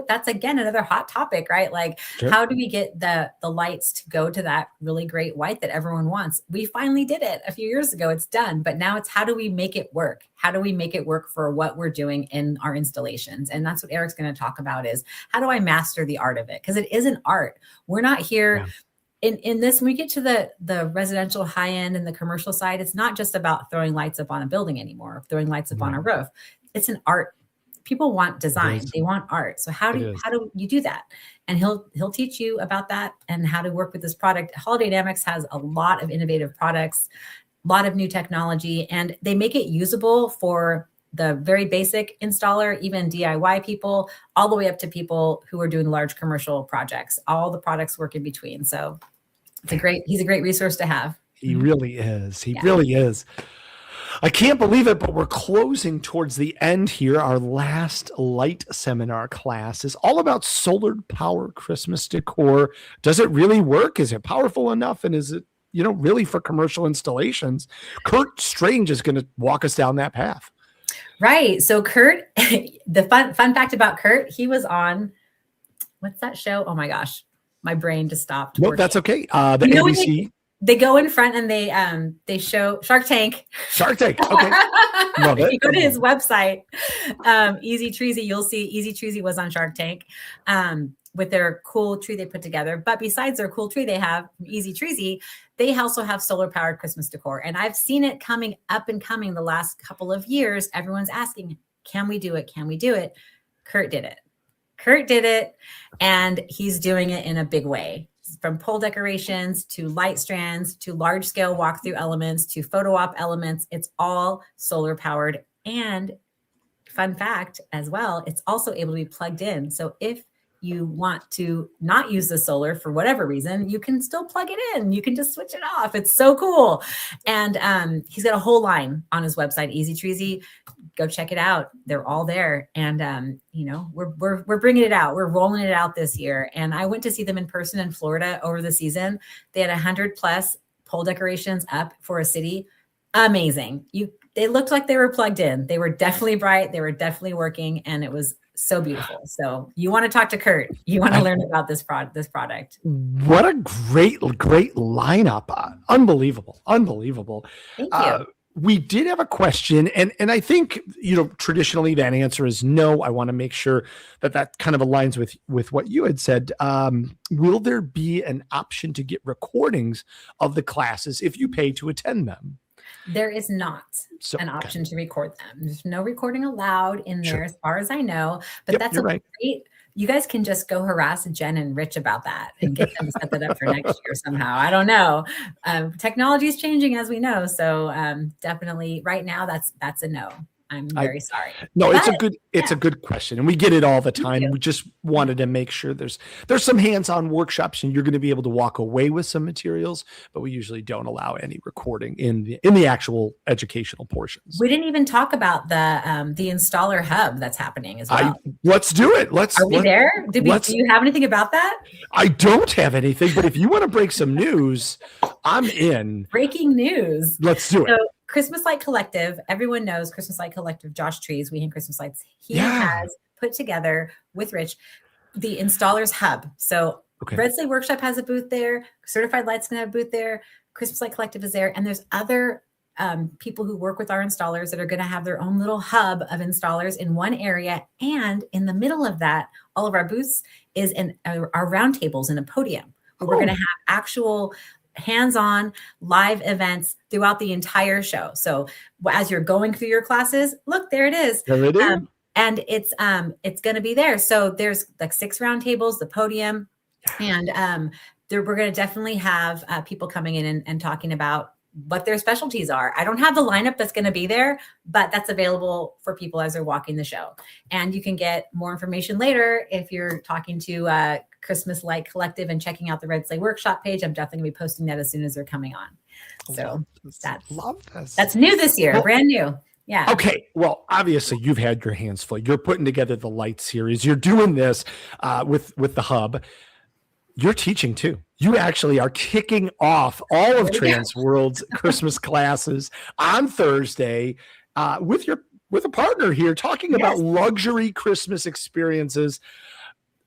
that's again another hot topic, right? Like, how do we get the lights to go to that really great white that everyone wants? We finally did it a few years ago. It's done. But now it's, how do we make it work? How do we make it work for what we're doing in our installations? And that's what Eric's going to talk about, is how do I master the art of it? Because it is an art. We're not here. In this, when we get to the residential high end and the commercial side, it's not just about throwing lights up on a building anymore, throwing lights up on a roof. It's an art. People want design. They want art. So how do you do that? And he'll teach you about that and how to work with this product. Holly Dynamics has a lot of innovative products, a lot of new technology, and they make it usable for the very basic installer, even DIY people, all the way up to people who are doing large commercial projects. All the products work in between. So he's a great resource to have. He really is. He really is. I can't believe it, but we're closing towards the end here. Our last light seminar class is all about solar power Christmas decor. Does it really work? Is it powerful enough? And is it, really for commercial installations? Kurt Strange is going to walk us down that path. Right. So Kurt, the fun fact about Kurt, he was on, what's that show? Oh my gosh, my brain just stopped. Nope, that's okay. The ABC. They go in front and they show Shark Tank. Shark Tank. Okay. Love it. If you go to his website, Easy Treesy, you'll see Easy Treesy was on Shark Tank with their cool tree they put together. But besides their cool tree they have, Easy Treesy, they also have solar powered Christmas decor. And I've seen it coming the last couple of years. Everyone's asking, can we do it? Can we do it? Kurt did it. And he's doing it in a big way. From pole decorations to light strands to large scale walkthrough elements to photo op elements, it's all solar powered. And fun fact as well, it's also able to be plugged in. So if you want to not use the solar for whatever reason, you can still plug it in. You can just switch it off. It's so cool. And he's got a whole line on his website, Easy Treesy. Go check it out. They're all there. And, we're bringing it out. We're rolling it out this year. And I went to see them in person in Florida over the season. They had 100+ pole decorations up for a city. Amazing. They looked like they were plugged in. They were definitely bright. They were definitely working. And it was so beautiful. So you want to talk to Kurt. You want to learn about this product. What a great lineup. Unbelievable. Thank you. We did have a question, and I think, traditionally that answer is no. I want to make sure that kind of aligns with what you had said. Will there be an option to get recordings of the classes if you pay to attend them? There is not an option to record them. There's no recording allowed in there as far as I know, but that's right. great. You guys can just go harass Jen and Rich about that and get them to set that up for next year somehow. I don't know. Technology is changing, as we know. So definitely right now, that's a no. I'm very sorry. No, it's a good question. And we get it all the time. We just wanted to make sure there's some hands-on workshops and you're going to be able to walk away with some materials, but we usually don't allow any recording in the actual educational portions. We didn't even talk about the installer hub that's happening as well. Let's do it. Are we there? Do you have anything about that? I don't have anything, but if you want to break some news, I'm in. Breaking news. Let's do it. So, Christmas Light Collective, everyone knows Christmas Light Collective, Josh Trees, We Hang Christmas Lights. He has put together with Rich the Installers Hub. So Red Sleigh Workshop has a booth there. Certified Light's going to have a booth there. Christmas Light Collective is there. And there's other people who work with our installers that are going to have their own little hub of installers in one area. And in the middle of that, all of our booths is our round tables and a podium where we're going to have actual hands-on live events throughout the entire show. So as you're going through your classes, look, there it is. There it is. And it's going to be there. So there's like 6 round tables, the podium, and we're going to definitely have people coming in and talking about what their specialties are. I don't have the lineup that's going to be there, but that's available for people as they're walking the show. And you can get more information later if you're talking to Christmas Light Collective and checking out the Red Sleigh Workshop page. I'm definitely going to be posting that as soon as they're coming on. So that's new this year, brand new. Yeah. Okay. Well, obviously you've had your hands full. You're putting together the light series. You're doing this with the hub. You're teaching too. You actually are kicking off all of TransWorld's Christmas classes on Thursday with a partner here talking about luxury Christmas experiences.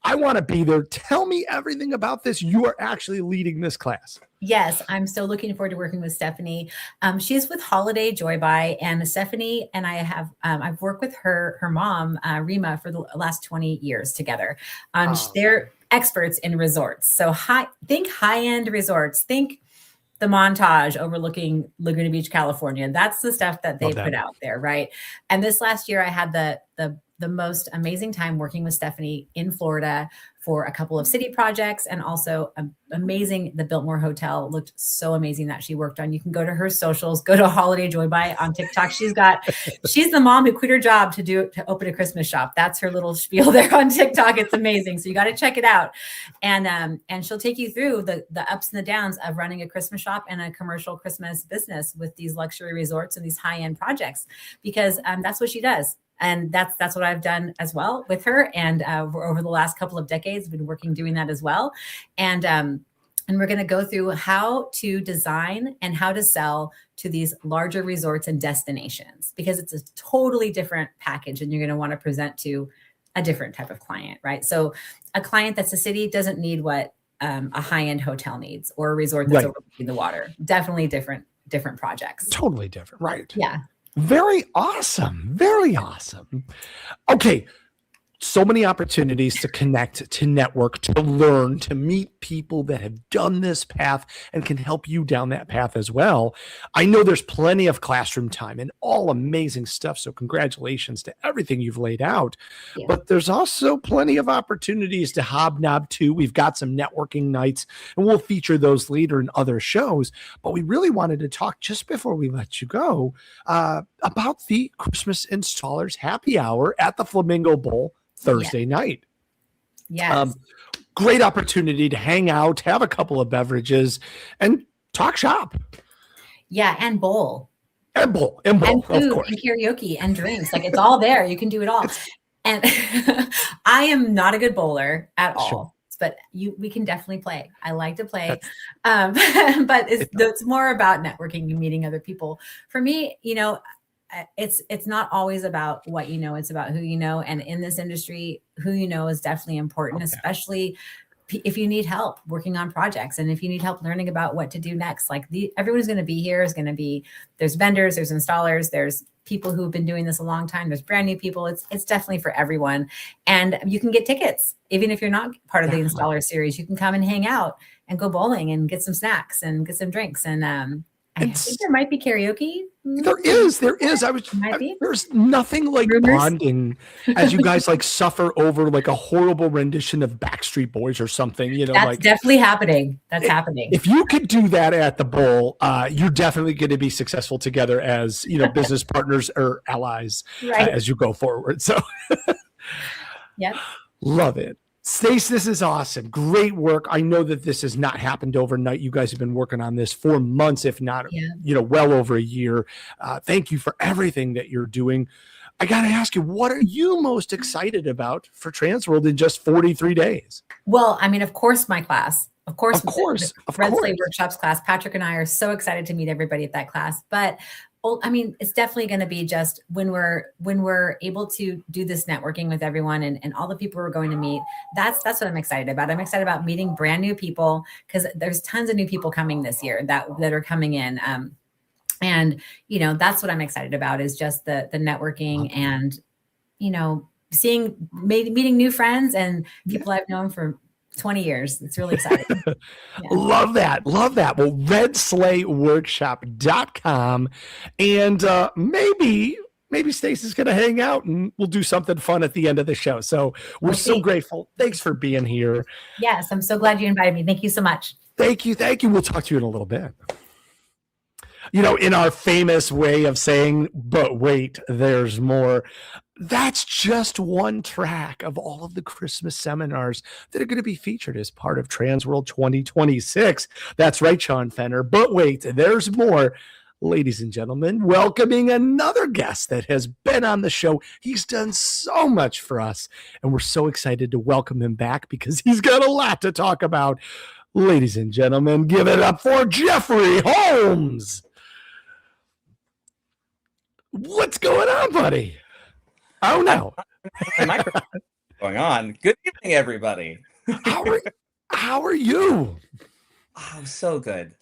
I want to be there. Tell me everything about this. You are actually leading this class. Yes, I'm so looking forward to working with Stephanie. She's with Holiday Joy Buy, and Stephanie and I have I've worked with her mom, Rima, for the last 20 years together. They're experts in resorts. So think high-end resorts. Think the Montage overlooking Laguna Beach, California. That's the stuff that they put out there, right? And this last year, I had the most amazing time working with Stephanie in Florida for a couple of city projects, and also amazing. The Biltmore Hotel looked so amazing that she worked on. You can go to her socials, go to Holiday Joy Buy on TikTok. She's the mom who quit her job to open a Christmas shop. That's her little spiel there on TikTok. It's amazing. So you got to check it out. And she'll take you through the ups and the downs of running a Christmas shop and a commercial Christmas business with these luxury resorts and these high-end projects, because that's what she does. And that's what I've done as well with her. And over the last couple of decades, been working doing that as well. And we're going to go through how to design and how to sell to these larger resorts and destinations, because it's a totally different package and you're going to want to present to a different type of client, right? So a client that's a city doesn't need what a high-end hotel needs, or a resort that's overlooking the water. Definitely different projects. Totally different. Right. Yeah. Very awesome. Very awesome. Okay. So many opportunities to connect, to network, to learn, to meet people that have done this path and can help you down that path as well. I know there's plenty of classroom time and all amazing stuff. So congratulations to everything you've laid out. Yeah. But there's also plenty of opportunities to hobnob too. We've got some networking nights and we'll feature those later in other shows. But we really wanted to talk just before we let you go about the Christmas Installers Happy Hour at the Flamingo Bowl Thursday night. Yes. Great opportunity to hang out, have a couple of beverages, and talk shop. Yeah, and bowl. And food, of course. And karaoke and drinks. Like, it's all there. You can do it all. And I am not a good bowler at all. Sure. But we can definitely play. I like to play. But it's more about networking and meeting other people. For me, it's not always about what you know, it's about who you know. And in this industry, who you know is definitely important, especially if you need help working on projects and if you need help learning about what to do next. Like everyone's going to be here is going to be, there's vendors, there's installers, there's people who've been doing this a long time. There's brand new people. It's definitely for everyone. And you can get tickets. Even if you're not part of the installer series, you can come and hang out and go bowling and get some snacks and get some drinks. And I think there might be karaoke. There is. There's nothing like bonding as you guys like suffer over like a horrible rendition of Backstreet Boys or something. You know, that's definitely happening. That's happening. If you could do that at the bowl, you're definitely going to be successful together as business partners or allies as you go forward. So, yep, love it. Stacey, this is awesome. Great work. I know that this has not happened overnight. You guys have been working on this for months, if not, well over a year. Thank you for everything that you're doing. I got to ask you, what are you most excited about for TransWorld in just 43 days? Well, I mean, of course, my class. Of course. Red Sleigh Workshops class. Patrick and I are so excited to meet everybody at that class. But I mean, it's definitely going to be just when we're able to do this networking with everyone and all the people we're going to meet. That's what I'm excited about. I'm excited about meeting brand new people because there's tons of new people coming this year that are coming in. And that's what I'm excited about is just the networking and meeting new friends and people I've known for 20 years. It's really exciting. Yeah. Love that. Well, redsleighworkshop.com. And maybe Stacey's going to hang out and we'll do something fun at the end of the show. So we're so grateful. Thanks for being here. Yes, I'm so glad you invited me. Thank you so much. Thank you. We'll talk to you in a little bit. In our famous way of saying, but wait, there's more. That's just one track of all of the Christmas seminars that are going to be featured as part of TransWorld 2026. That's right, Sean Fenner. But wait, there's more. Ladies and gentlemen, welcoming another guest that has been on the show. He's done so much for us, and we're so excited to welcome him back because he's got a lot to talk about. Ladies and gentlemen, give it up for Jeffrey Holmes. What's going on, buddy? Oh no! What's going on? Good evening, everybody. How are you? Oh, so good.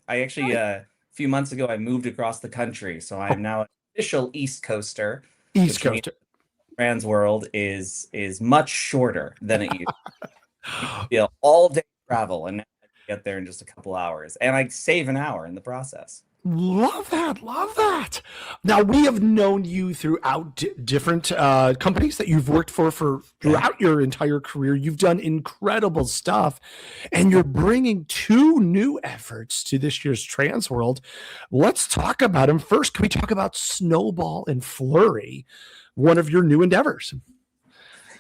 I actually a few months ago I moved across the country, so I'm now an official East Coaster. TransWorld is much shorter than it used to be. All day travel, and now I get there in just a couple hours, and I save an hour in the process. Love that. Now, we have known you throughout different companies that you've worked for throughout your entire career. You've done incredible stuff, and you're bringing two new efforts to this year's TransWorld. Let's talk about them. First, can we talk about Snowball and Flurry, one of your new endeavors?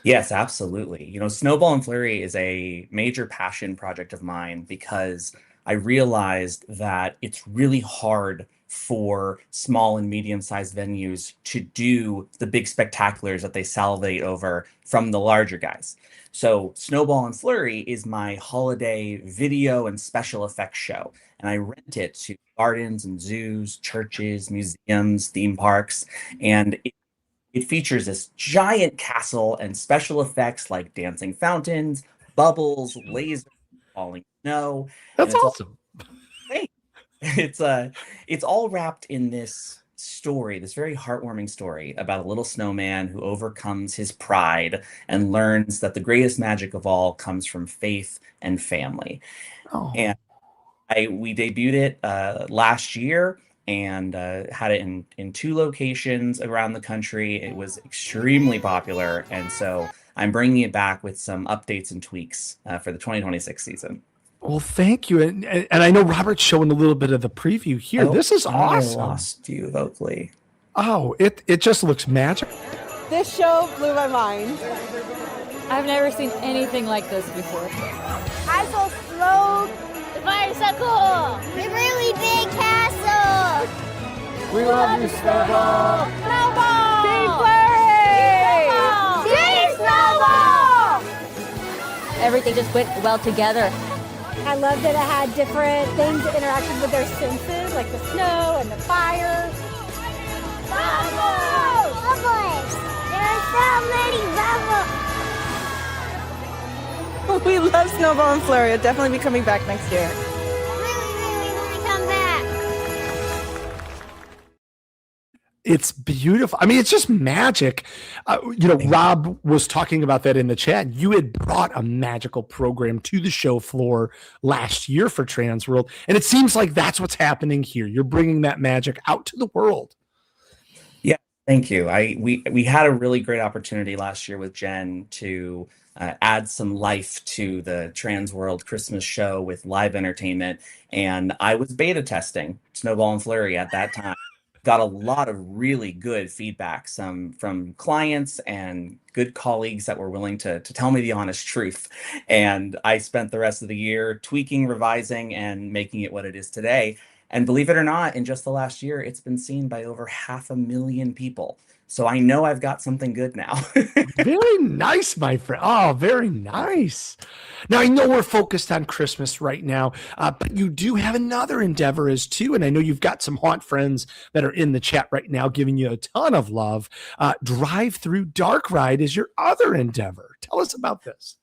Yes, absolutely. Snowball and Flurry is a major passion project of mine because I realized that it's really hard for small and medium-sized venues to do the big spectaculars that they salivate over from the larger guys. So Snowball and Flurry is my holiday video and special effects show. And I rent it to gardens and zoos, churches, museums, theme parks. And it features this giant castle and special effects like dancing fountains, bubbles, lasers, falling snow. That's awesome. It's all wrapped in this story, this very heartwarming story about a little snowman who overcomes his pride and learns that the greatest magic of all comes from faith and family. And we debuted it last year and had it in 2 locations around the country. It was extremely popular, and so I'm bringing it back with some updates and tweaks for the 2026 season. Well, thank you. And I know Robert's showing a little bit of the preview here. This is awesome. I lost you vocally. Oh, it just looks magical. This show blew my mind. I've never seen anything like this before. I saw Slow. The fire's so cool. The really big castle. We love you, Snowball. Snowball. Team Flurry. Team Snowball. Everything just went well together. I love that it had different things that interacted with their senses, like the snow and the fire. Bubbles! Bubbles! There are so many bubbles! We love Snowball and Flurry. It'll definitely be coming back next year. Really want to come back. It's beautiful. I mean, it's just magic. Rob was talking about that in the chat. You had brought a magical program to the show floor last year for TransWorld, and it seems like that's what's happening here. You're bringing that magic out to the world. Yeah, thank you. We had a really great opportunity last year with Jen to add some life to the TransWorld Christmas show with live entertainment, and I was beta testing Snowball and Flurry at that time. Got a lot of really good feedback, some from clients and good colleagues that were willing to tell me the honest truth. And I spent the rest of the year tweaking, revising, and making it what it is today. And believe it or not, in just the last year, it's been seen by over 500,000 people. So I know I've got something good now. Very nice, my friend. Oh, very nice. Now, I know we're focused on Christmas right now, but you do have another endeavor as too. And I know you've got some haunt friends that are in the chat right now giving you a ton of love. Drive-through Dark Ride is your other endeavor. Tell us about this.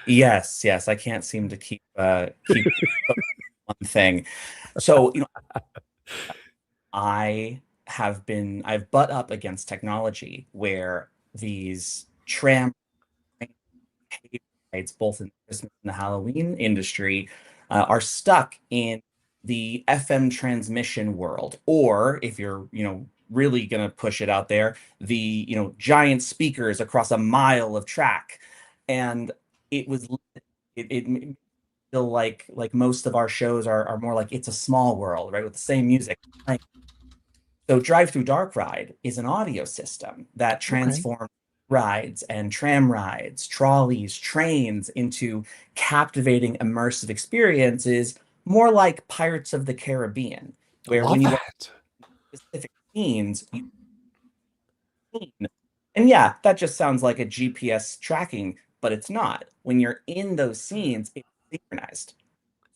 Yes. I can't seem to keep one thing. So, I've butt up against technology where these tram rides, both in the Christmas and the Halloween industry, are stuck in the FM transmission world. Or if you're, really going to push it out there, the, giant speakers across a mile of track. And it made me feel like most of our shows are more like It's a Small World, right? With the same music. So Drive-Through Dark Ride is an audio system that transforms rides and tram rides, trolleys, trains into captivating immersive experiences, more like Pirates of the Caribbean, where when you watch specific scenes, and yeah, that just sounds like a GPS tracking, but it's not. When you're in those scenes, it's synchronized.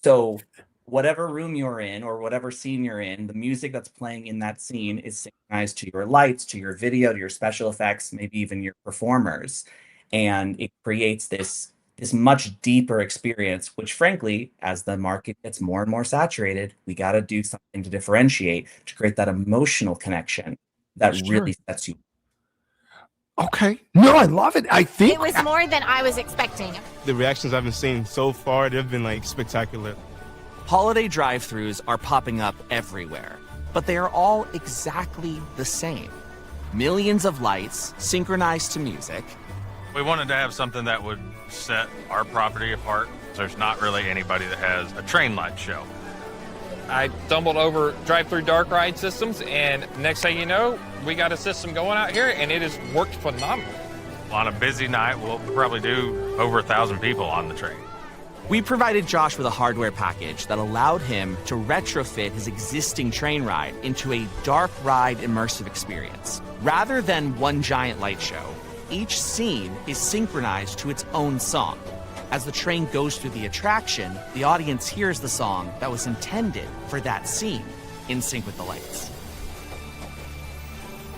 So whatever room you're in or whatever scene you're in, the music that's playing in that scene is synchronized to your lights, to your video, to your special effects, maybe even your performers. And it creates this much deeper experience, which frankly, as the market gets more and more saturated, we got to do something to differentiate, to create that emotional connection that really sets you. Okay. No, I love it. I think it was more than I was expecting. The reactions I've been seeing so far, they've been spectacular. Holiday drive-thrus are popping up everywhere, but they are all exactly the same. Millions of lights synchronized to music. We wanted to have something that would set our property apart. There's not really anybody that has a train light show. I stumbled over drive-through dark ride systems, and next thing you know, we got a system going out here, and it has worked phenomenal. On a busy night, we'll probably do over 1,000 people on the train. We provided Josh with a hardware package that allowed him to retrofit his existing train ride into a dark ride immersive experience. Rather than one giant light show, each scene is synchronized to its own song. As the train goes through the attraction, the audience hears the song that was intended for that scene, in sync with the lights.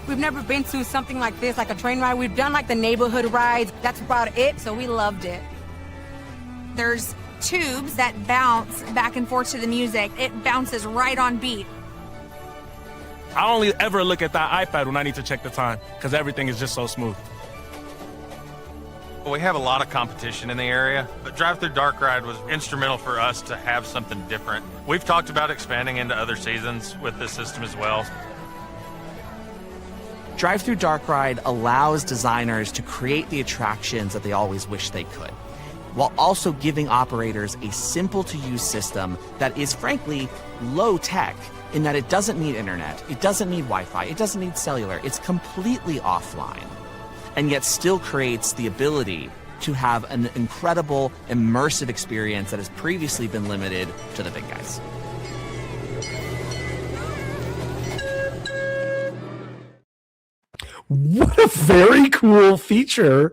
We've never been to something like this, like a train ride. We've done the neighborhood rides. That's about it, so we loved it. There's tubes that bounce back and forth to the music. It bounces right on beat. I only ever look at that iPad when I need to check the time because everything is just so smooth. We have a lot of competition in the area, but Drive-Through Dark Ride was instrumental for us to have something different. We've talked about expanding into other seasons with this system as well. Drive-Through Dark Ride allows designers to create the attractions that they always wish they could, while also giving operators a simple-to-use system that is, frankly, low-tech in that it doesn't need internet, it doesn't need Wi-Fi, it doesn't need cellular, it's completely offline, and yet still creates the ability to have an incredible, immersive experience that has previously been limited to the big guys. What a very cool feature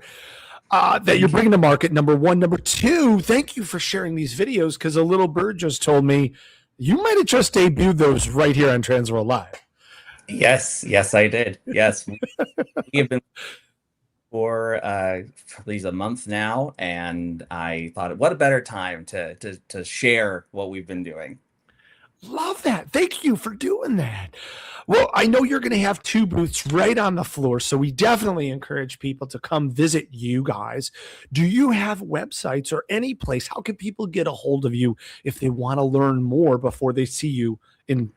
that you're bringing to market, number one. Number two, thank you for sharing these videos, because a little bird just told me you might have just debuted those right here on TransWorld Live. Yes, I did. Yes. We have been for probably a month now, and I thought, what a better time to share what we've been doing. Love that. Thank you for doing that. Well, I know you're going to have 2 booths right on the floor, so we definitely encourage people to come visit you guys. Do you have websites or any place? How can people get a hold of you if they want to learn more before they see you in,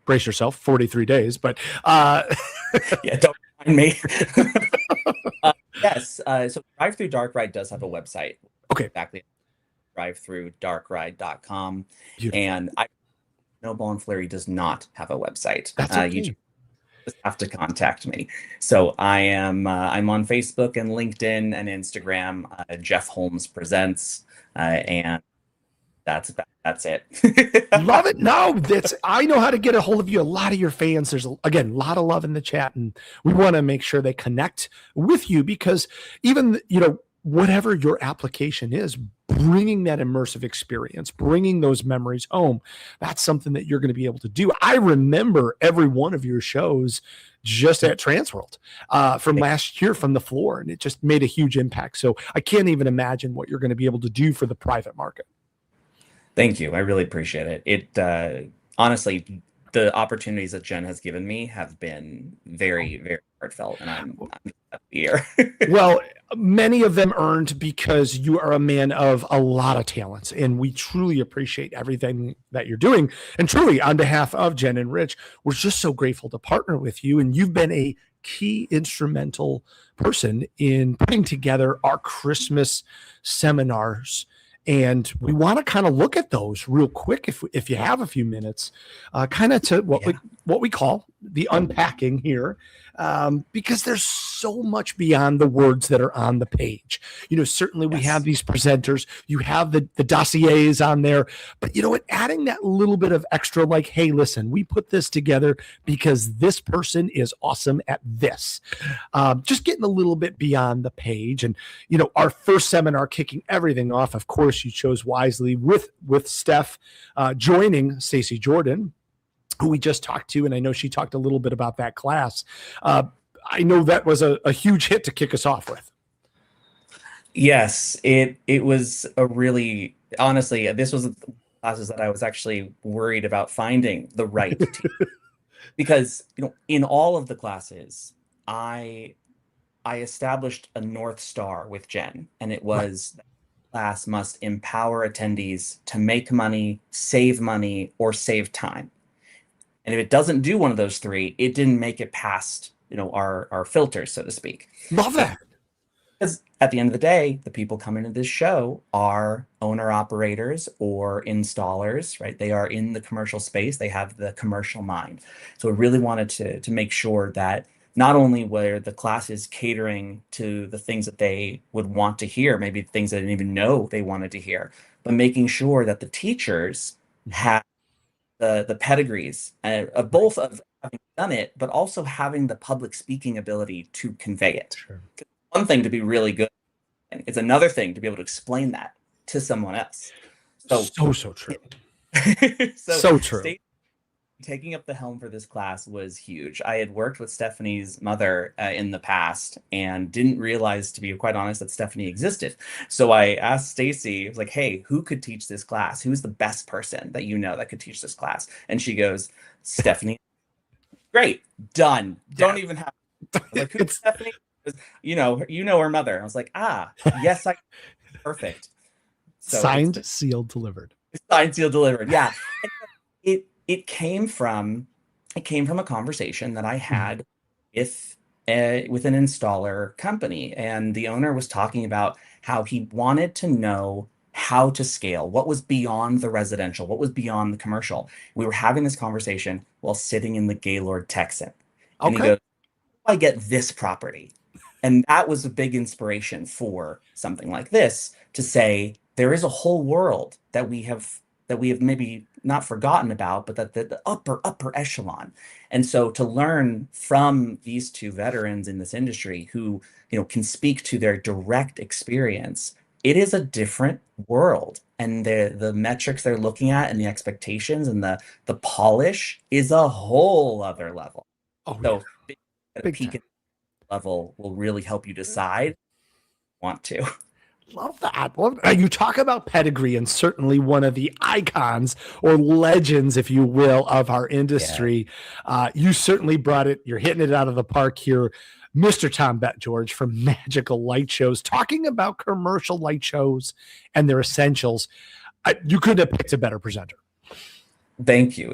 brace yourself, 43 days? But Yeah, don't mind me. Yes. So Drive Through Dark Ride does have a website. Okay. Exactly. drivethroughdarkride.com. Beautiful. And Snowball and Flurry does not have a website. That's okay. You just have to contact me. So I'm on Facebook and LinkedIn and Instagram. Jeff Holmes Presents, and that's it. Love it. No, I know how to get a hold of you. A lot of your fans, there's again a lot of love in the chat, and we want to make sure they connect with you because even whatever your application is, bringing that immersive experience, bringing those memories home, that's something that you're going to be able to do. I remember every one of your shows just at TransWorld from last year from the floor, and it just made a huge impact. So I can't even imagine what you're going to be able to do for the private market. Thank you. I really appreciate it. It honestly, the opportunities that Jen has given me have been very, very heartfelt, and I'm here. Well, many of them earned because you are a man of a lot of talents, and we truly appreciate everything that you're doing. And truly, on behalf of Jen and Rich, we're just so grateful to partner with you. And you've been a key instrumental person in putting together our Christmas seminars. And we want to kind of look at those real quick, if you have a few minutes, kind of to what we call the unpacking here, because there's so much beyond the words that are on the page. Certainly we have these presenters, you have the dossiers on there, but adding that little bit of extra, like, hey, listen, we put this together because this person is awesome at this. Just getting a little bit beyond the page. And our first seminar, kicking everything off, of course, you chose wisely with Steph joining Stacey Jordan, who we just talked to, and I know she talked a little bit about that class. I know that was a huge hit to kick us off with. Yes, it was a really, honestly, this was classes that I was actually worried about finding the right team. Because in all of the classes, I established a North Star with Jen, and it was class must empower attendees to make money, or save time. And if it doesn't do one of those 3, it didn't make it past, our filters, so to speak. Love that. Because at the end of the day, the people coming to this show are owner operators or installers, right? They are in the commercial space. They have the commercial mind. So I really wanted to make sure that not only were the classes catering to the things that they would want to hear, maybe things they didn't even know they wanted to hear, but making sure that the teachers had the pedigrees of both of having done it, but also having the public speaking ability to convey it. Sure. One thing to be really good, and it's another thing to be able to explain that to someone else. So true. So true. Taking up the helm for this class was huge. I had worked with Stephanie's mother in the past and didn't realize, to be quite honest, that Stephanie existed. So I asked Stacey, I was like, hey, who could teach this class? Who's the best person that that could teach this class? And she goes, Stephanie. Great, done. Don't even have. I was like, who's Stephanie? You know her mother. I was like, yes, perfect. So signed, sealed, delivered. Signed, sealed, delivered. Yeah. It came from a conversation that I had with an installer company, and the owner was talking about how he wanted to know how to scale, what was beyond the residential, what was beyond the commercial. We were having this conversation while sitting in the Gaylord Texan, and he goes, "I get this property," and that was a big inspiration for something like this, to say there is a whole world that we have maybe not forgotten about, but that the upper echelon. And so to learn from these 2 veterans in this industry who, can speak to their direct experience, it is a different world. And the metrics they're looking at and the expectations and the polish is a whole other level. So big peak level will really help you decide if you want to. Love that. You talk about pedigree, and certainly one of the icons or legends, if you will, of our industry. You certainly brought it. You're hitting it out of the park here. Mr. Tom George from Magical Light Shows, talking about commercial light shows and their essentials. You couldn't have picked a better presenter. Thank you.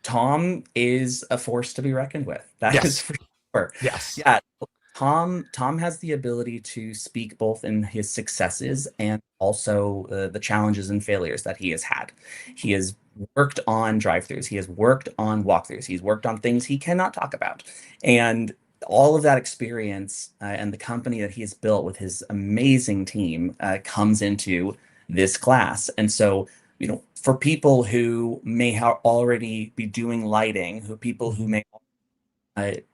Tom is a force to be reckoned with. That is for sure. Yes. Yeah. Tom has the ability to speak both in his successes and also the challenges and failures that he has had. He has worked on drive-thrus. He has worked on walkthroughs. He's worked on things he cannot talk about. And all of that experience and the company that he has built with his amazing team comes into this class. And so, for people who may already be doing lighting, people who may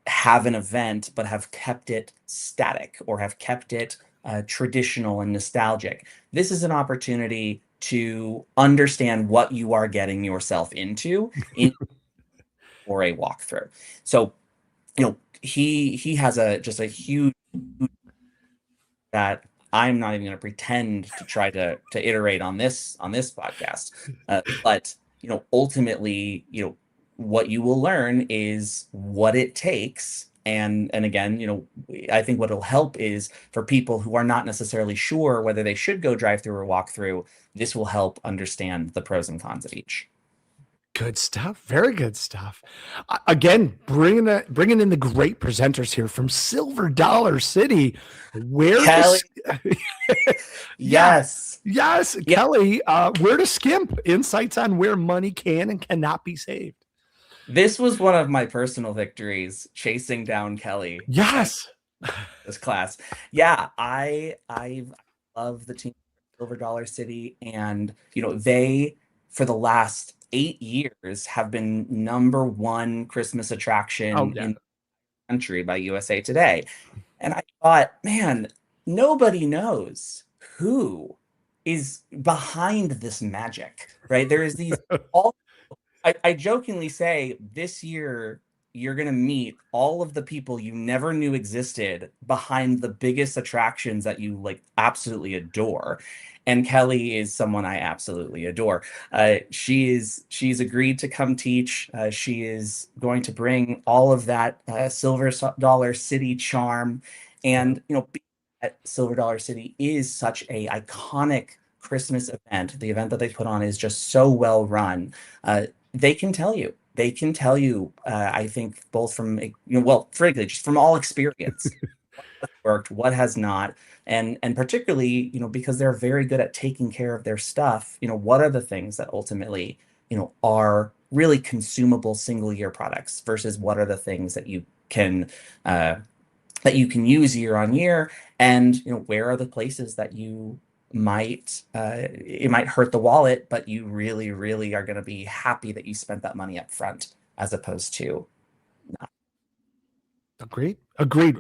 have an event but have kept it static or have kept it traditional and nostalgic, this is an opportunity to understand what you are getting yourself into for a walkthrough. So, he has just a huge that I'm not even going to pretend to try to iterate on this podcast. But ultimately, what you will learn is what it takes. And again, I think what will help is for people who are not necessarily sure whether they should go drive through or walk through, this will help understand the pros and cons of each. Good stuff. Very good stuff. Again, bringing in the great presenters here from Silver Dollar City. Kelly. Yes. Kelly, where to skimp? Insights on where money can and cannot be saved. This was one of my personal victories, chasing down Kelly. Yes. This class. Yeah, I love the team Silver Dollar City, and they for the last 8 years have been #1 Christmas attraction in the country by USA Today. And I thought, man, nobody knows who is behind this magic, right? There is these I jokingly say this year you're going to meet all of the people you never knew existed behind the biggest attractions that you absolutely adore. And Kelly is someone I absolutely adore. She's agreed to come teach. She is going to bring all of that Silver Dollar City charm. And, at Silver Dollar City is such a iconic Christmas event. The event that they put on is just so well run. They can tell you. I think both from, frankly, just from all experience, what worked, what has not. And particularly, because they're very good at taking care of their stuff, what are the things that ultimately, are really consumable single year products versus what are the things that you can use year on year, and where are the places that you might it might hurt the wallet, but you really, really are going to be happy that you spent that money up front as opposed to not. Agreed. A great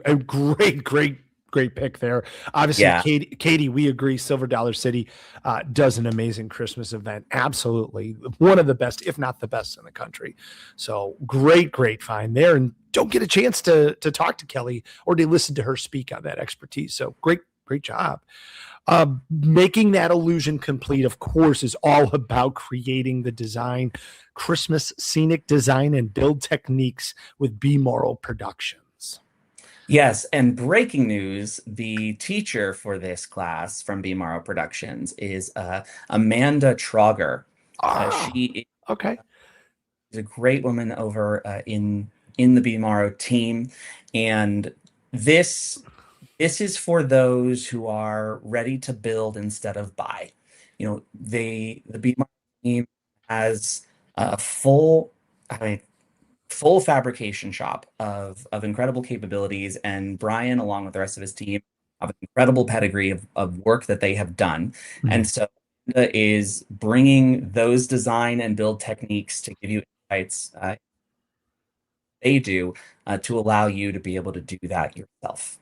pick there. Obviously, Katie, we agree. Silver Dollar City does an amazing Christmas event. Absolutely. One of the best, if not the best in the country. So great find there. And don't get a chance to talk to Kelly or to listen to her speak on that expertise. So great job. Making that illusion complete, of course, is all about creating the design, Christmas scenic design and build techniques with Be Moral Productions. Yes, and breaking news, the teacher for this class from Be Moral Productions is Amanda Trauger. She is a great woman over in the Be Moral team, and this is for those who are ready to build instead of buy. The Be Moral team has a full fabrication shop of incredible capabilities, and Brian, along with the rest of his team, have an incredible pedigree of work that they have done. Mm-hmm. And so is bringing those design and build techniques to give you insights they do to allow you to be able to do that yourself.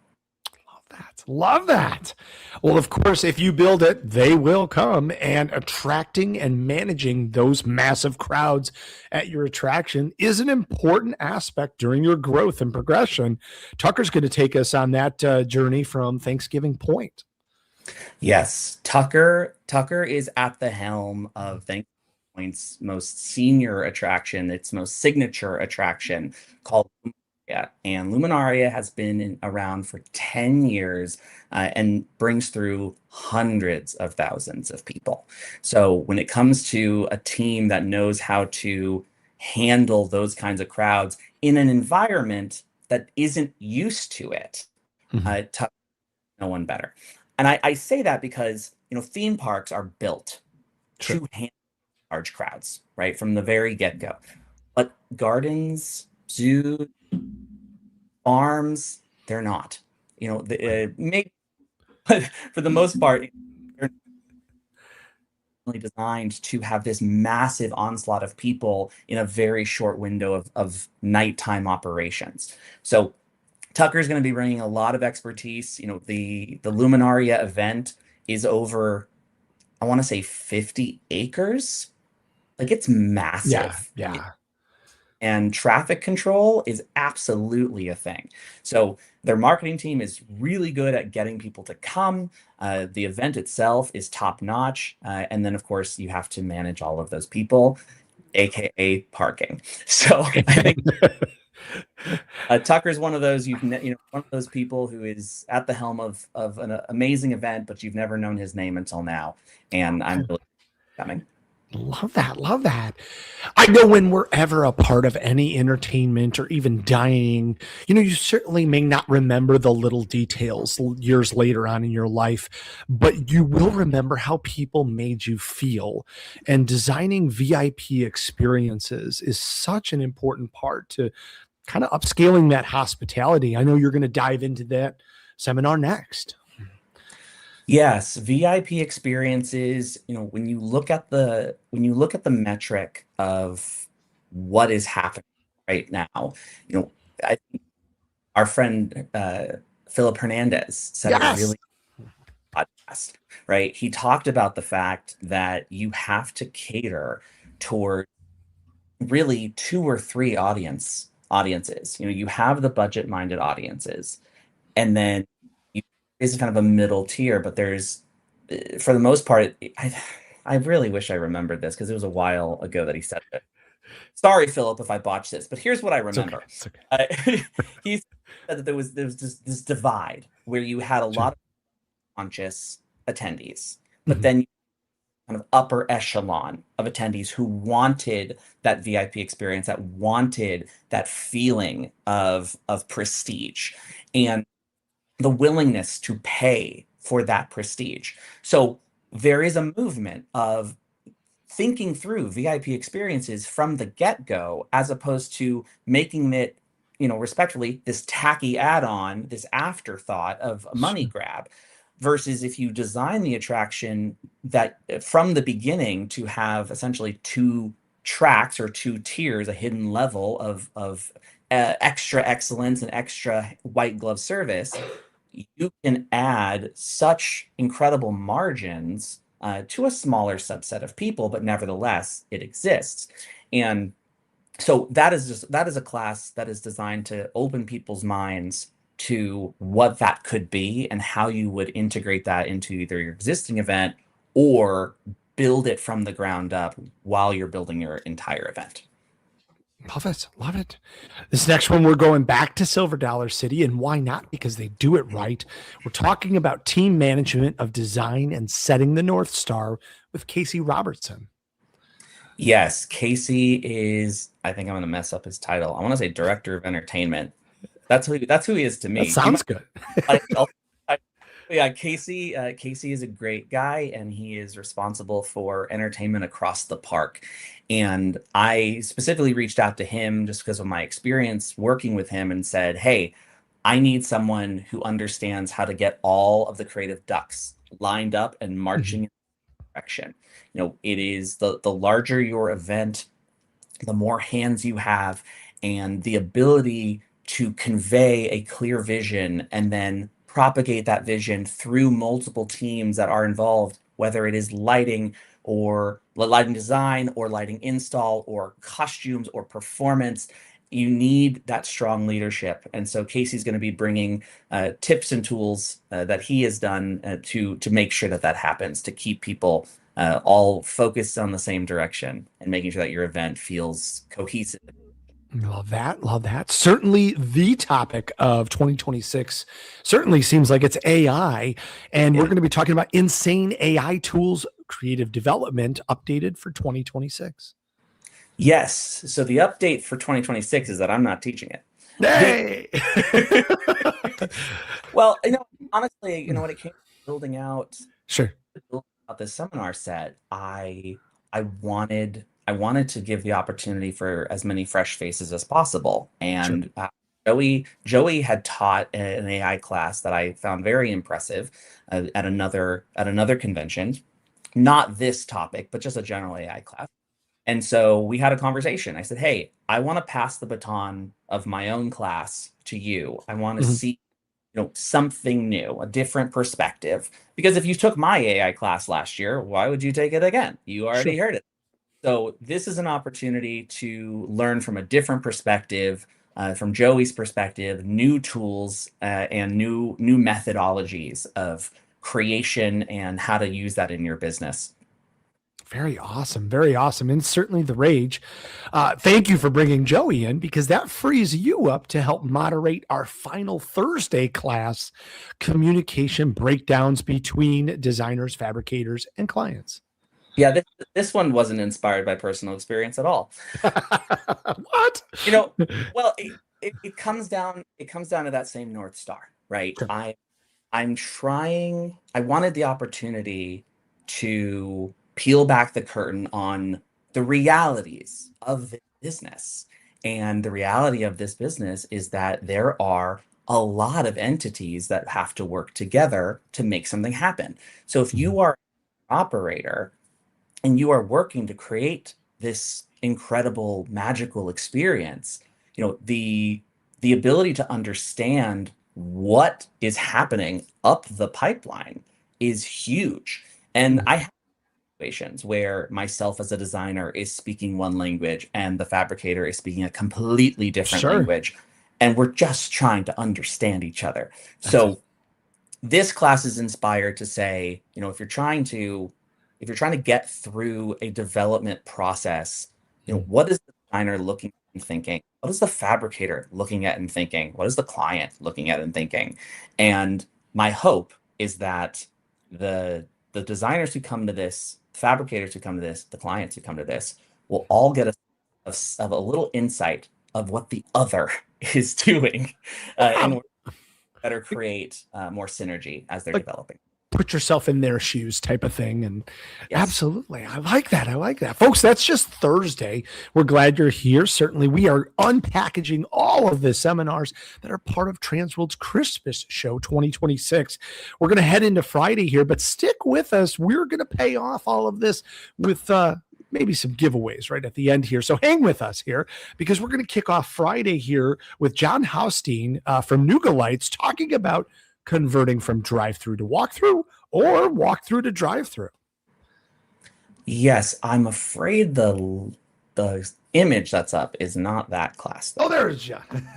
Love that. Well, of course, if you build it, they will come, and attracting and managing those massive crowds at your attraction is an important aspect during your growth and progression. Tucker's going to take us on that journey from Thanksgiving Point. Yes, Tucker is at the helm of Thanksgiving Point's most senior attraction, its most signature attraction called Luminaria. And Luminaria has been around for 10 years and brings through hundreds of thousands of people. So when it comes to a team that knows how to handle those kinds of crowds in an environment that isn't used to it, Tucker no one better. And I say that because, theme parks are built to handle large crowds, right? From the very get-go. But gardens, zoos, farms, they're not. Maybe, but for the most part, they're really designed to have this massive onslaught of people in a very short window of nighttime operations. So Tucker's going to be bringing a lot of expertise. The Luminaria event is over, I want to say 50 acres. Like, it's massive. Yeah. And traffic control is absolutely a thing. So their marketing team is really good at getting people to come. The event itself is top notch. And then, of course, you have to manage all of those people, AKA parking. So I think Tucker's one of those one of those people who is at the helm of an amazing event, but you've never known his name until now, and I'm really coming. Love that. I know when we're ever a part of any entertainment or even dining, you certainly may not remember the little details years later on in your life, but you will remember how people made you feel. And designing VIP experiences is such an important part to kind of upscaling that hospitality. I know you're going to dive into that seminar next. Yes, VIP experiences, when you look at the metric of what is happening right now, I think our friend Philip Hernandez said it really podcast, right? He talked about the fact that you have to cater toward really 2 or 3 audiences. You have the budget-minded audiences, and then is kind of a middle tier, but there's, for the most part, I really wish I remembered this because it was a while ago that he said it. Sorry, Philip, if I botched this, but here's what I remember. It's okay. He said that there was this divide where you had a lot of conscious attendees, but then kind of upper echelon of attendees who wanted that VIP experience, that wanted that feeling of prestige. And the willingness to pay for that prestige. So there is a movement of thinking through VIP experiences from the get-go, as opposed to making it, respectfully, this tacky add-on, this afterthought of a money grab, versus if you design the attraction that from the beginning to have essentially 2 tracks or 2 tiers, a hidden level of extra excellence and extra white glove service, you can add such incredible margins to a smaller subset of people, but nevertheless, it exists. And so that is a class that is designed to open people's minds to what that could be and how you would integrate that into either your existing event or build it from the ground up while you're building your entire event. Love it. This next one, we're going back to Silver Dollar City, and why not? Because they do it right. We're talking about team management of design and setting the North Star with Casey Robertson. Yes, Casey is, I think I'm going to mess up his title. I want to say director of entertainment. That's who he is to me. That sounds good. Yeah, Casey is a great guy, and he is responsible for entertainment across the park. And I specifically reached out to him just because of my experience working with him and said, hey, I need someone who understands how to get all of the creative ducks lined up and marching in the direction. It is the larger your event, the more hands you have, and the ability to convey a clear vision and then propagate that vision through multiple teams that are involved, whether it is lighting or lighting design or lighting install or costumes or performance. you need that strong leadership. And so Casey's going to be bringing tips and tools that he has done to make sure that that happens, to keep people all focused on the same direction and making sure that your event feels cohesive. Love that. Love that. Certainly the topic of 2026 certainly seems like it's AI. And we're going to be talking about insane AI tools, creative development updated for 2026. Yes. So the update for 2026 is that I'm not teaching it. Hey! Well, honestly, when it came to building out this seminar set, I wanted to give the opportunity for as many fresh faces as possible. And Joey had taught an AI class that I found very impressive at another convention. Not this topic, but just a general AI class. And so we had a conversation. I said, hey, I want to pass the baton of my own class to you. I want to see, something new, a different perspective. Because if you took my AI class last year, why would you take it again? You already heard it. So this is an opportunity to learn from a different perspective, from Joey's perspective, new tools and new methodologies of creation and how to use that in your business. Very awesome. Very awesome. And certainly the rage. Thank you for bringing Joey in, because that frees you up to help moderate our final Thursday class, communication breakdowns between designers, fabricators, and clients. Yeah, this one wasn't inspired by personal experience at all. What? Well, it comes down to that same North Star, right? Sure. I wanted the opportunity to peel back the curtain on the realities of this business. And the reality of this business is that there are a lot of entities that have to work together to make something happen. So if you are an operator and you are working to create this incredible, magical experience, the ability to understand what is happening up the pipeline is huge. And I have situations where myself as a designer is speaking one language and the fabricator is speaking a completely different language, and we're just trying to understand each other. So this class is inspired to say, if you're trying to get through a development process, what is the designer looking and thinking? What is the fabricator looking at and thinking? What is the client looking at and thinking? And my hope is that the designers who come to this, fabricators who come to this, the clients who come to this, will all get a little insight of what the other is doing in order to better create more synergy as they're developing. Put yourself in their shoes type of thing. And absolutely. I like that. Folks, that's just Thursday. We're glad you're here. Certainly, we are unpackaging all of the seminars that are part of TransWorld's Christmas show 2026. We're going to head into Friday here, but stick with us. We're going to pay off all of this with maybe some giveaways right at the end here. So hang with us here, because we're going to kick off Friday here with John Haustein from Nougat Lights, talking about converting from drive-through to walk-through or walk-through to drive-through. Yes, I'm afraid the image that's up is not that class, though. Oh, there's John.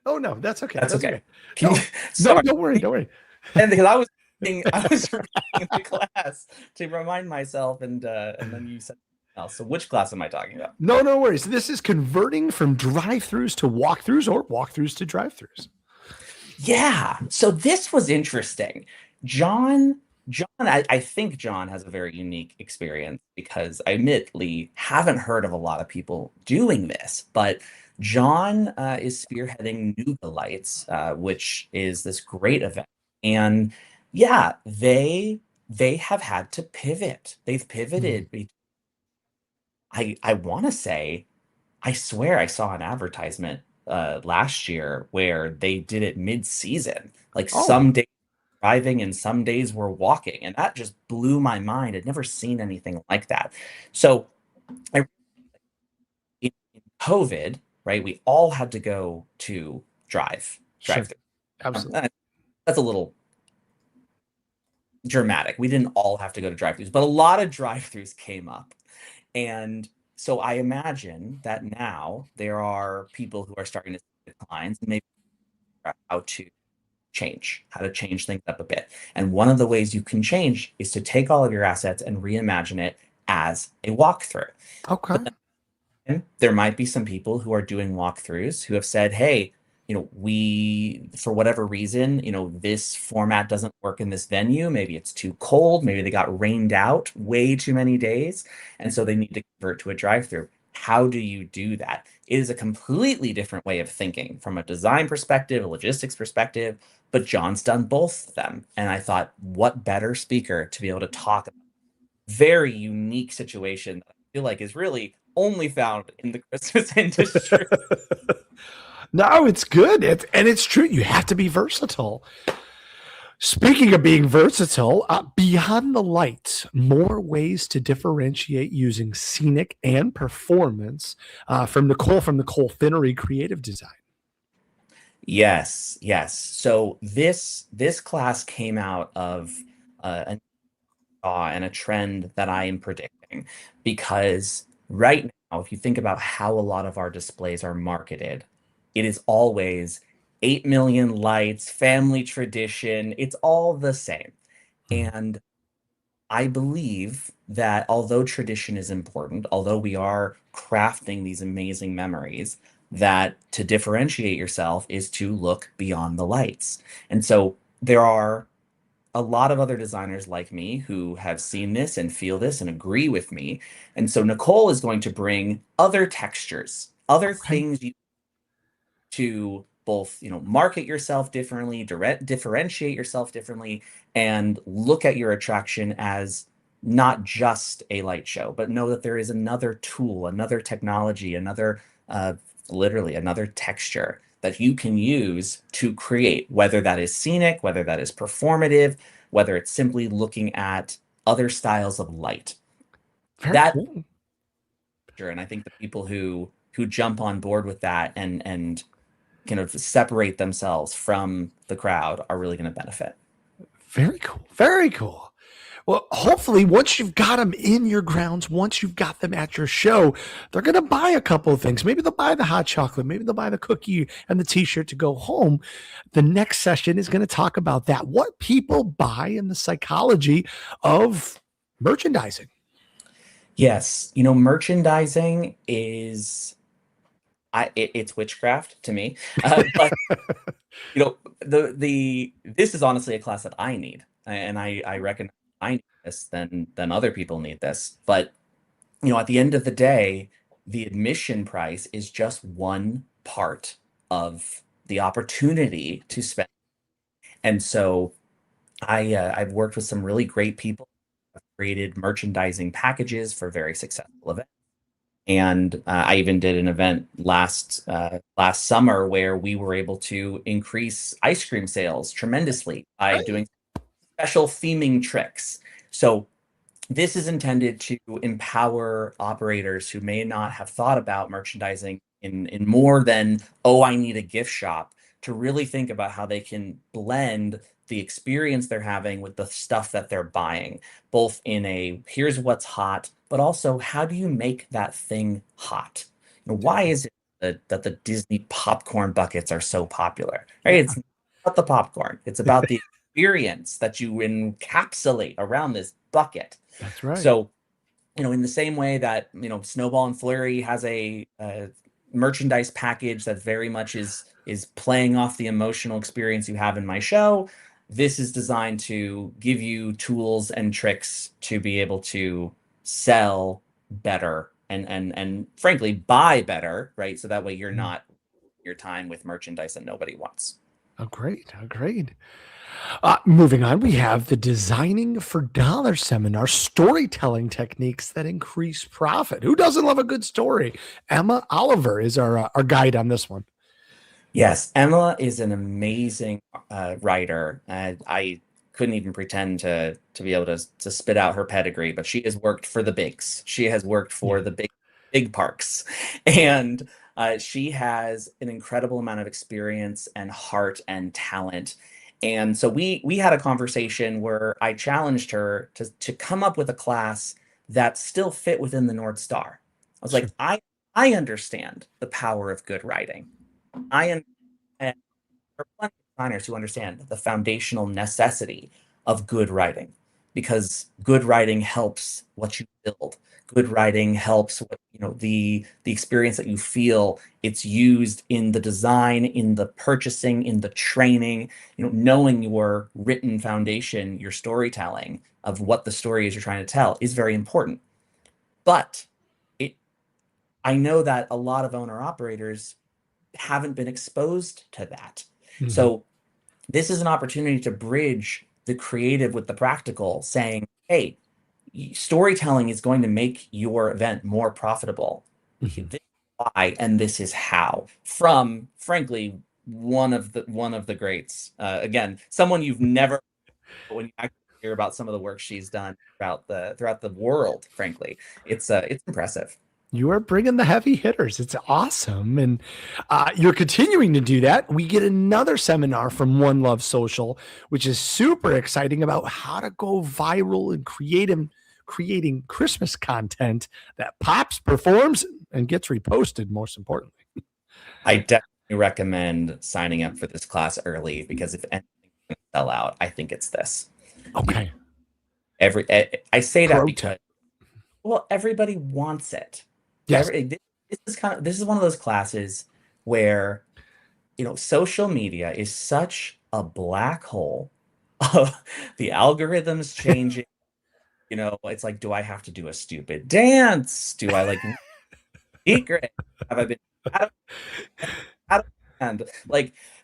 Oh no, that's okay. That's okay. No, don't worry. And because I was reading the class to remind myself, and then you said else. So which class am I talking about? No worries. This is converting from drive-throughs to walk-throughs or walk-throughs to drive-throughs. Yeah. So this was interesting. John, I think John has a very unique experience, because I admittedly haven't heard of a lot of people doing this, but John is spearheading Nougat Lights, which is this great event. And yeah, they have had to pivot. They've pivoted. I want to say, I swear I saw an advertisement last year where they did it mid-season, like some days driving and some days we're walking, and that just blew my mind. I'd never seen anything like that. So in COVID, right, we all had to go to drive through. Absolutely. That's a little dramatic. We didn't all have to go to drive-throughs, but a lot of drive-throughs came up. And So I imagine that now there are people who are starting to see declines and maybe figure out how to change things up a bit. And one of the ways you can change is to take all of your assets and reimagine it as a walkthrough. Okay. And there might be some people who are doing walkthroughs who have said, hey, we, for whatever reason, this format doesn't work in this venue. Maybe it's too cold. Maybe they got rained out way too many days. And so they need to convert to a drive-through. How do you do that? It is a completely different way of thinking from a design perspective, a logistics perspective, but John's done both of them. And I thought, what better speaker to be able to talk about a very unique situation that I feel like is really only found in the Christmas industry. No, it's good. And it's true. You have to be versatile. Speaking of being versatile, beyond the lights, more ways to differentiate using scenic and performance from Nicole Finnery Creative Design. Yes. So this class came out of a and a trend that I am predicting, because right now, if you think about how a lot of our displays are marketed, it is always 8 million lights, family tradition. It's all the same. And I believe that although tradition is important, although we are crafting these amazing memories, that to differentiate yourself is to look beyond the lights. And so there are a lot of other designers like me who have seen this and feel this and agree with me. And so Nicole is going to bring other textures, other things to both, market yourself differently, differentiate yourself differently, and look at your attraction as not just a light show, but know that there is another tool, another technology, literally another texture that you can use to create, whether that is scenic, whether that is performative, whether it's simply looking at other styles of light. Cool. And I think the people who jump on board with that and kind of separate themselves from the crowd are really going to benefit. Very cool. Very cool. Well, hopefully, once you've got them in your grounds, once you've got them at your show, they're going to buy a couple of things. Maybe they'll buy the hot chocolate. Maybe they'll buy the cookie and the T-shirt to go home. The next session is going to talk about that, what people buy and the psychology of merchandising. Yes. Merchandising is... it's witchcraft to me, but this is honestly a class that I need, and I reckon I need this than other people need this. But at the end of the day, the admission price is just one part of the opportunity to spend. And so I've worked with some really great people. I've created merchandising packages for very successful events. And I even did an event last summer where we were able to increase ice cream sales tremendously by doing special theming tricks. So this is intended to empower operators who may not have thought about merchandising in more than, I need a gift shop, to really think about how they can blend the experience they're having with the stuff that they're buying, both in here's what's hot, but also how do you make that thing hot? Why is it that the Disney popcorn buckets are so popular? Right? It's not about the popcorn. It's about the experience that you encapsulate around this bucket. That's right. So, in the same way that, Snowball and Flurry has a merchandise package that very much is playing off the emotional experience you have in my show, this is designed to give you tools and tricks to be able to sell better and frankly buy better, right? So that way you're not your time with merchandise that nobody wants. Oh, great. Moving on, we have the Designing for Dollar seminar, storytelling techniques that increase profit. Who doesn't love a good story? Emma Oliver is our guide on this one. Yes, Emma is an amazing writer. I couldn't even pretend to be able to spit out her pedigree, but she has worked for the bigs. She has worked for the big parks, and she has an incredible amount of experience and heart and talent. And so we had a conversation where I challenged her to come up with a class that still fit within the North Star. I was like, I understand the power of good writing. And there are plenty of designers who understand the foundational necessity of good writing, because good writing helps what you build. Good writing helps what, the experience that you feel. It's used in the design, in the purchasing, in the training. Knowing your written foundation, your storytelling of what the story is you're trying to tell is very important. But I know that a lot of owner operators haven't been exposed to that. So this is an opportunity to bridge the creative with the practical, saying, hey, storytelling is going to make your event more profitable. This is why, and this is how. From, frankly, one of the greats. Again, someone you've never, but when you actually hear about some of the work she's done throughout the world, frankly, it's impressive. You are bringing the heavy hitters. It's awesome. And you're continuing to do that. We get another seminar from One Love Social, which is super exciting, about how to go viral and creating Christmas content that pops, performs, and gets reposted, most importantly. I definitely recommend signing up for this class early, because if anything can sell out, I think it's this. Okay. I say that because, well, everybody wants it. Yes. This is one of those classes where, social media is such a black hole of the algorithms changing. It's like, do I have to do a stupid dance? Do I secret? Have I been out of hand?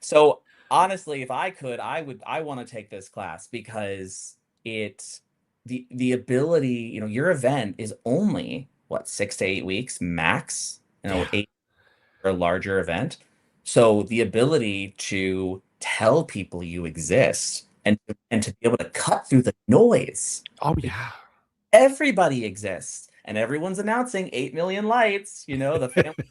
So honestly, if I could, I want to take this class, because the ability, your event is only 6 to 8 weeks max, 8 for a larger event. So the ability to tell people you exist and to be able to cut through the noise. Oh yeah. Everybody exists, and everyone's announcing 8 million lights, the family,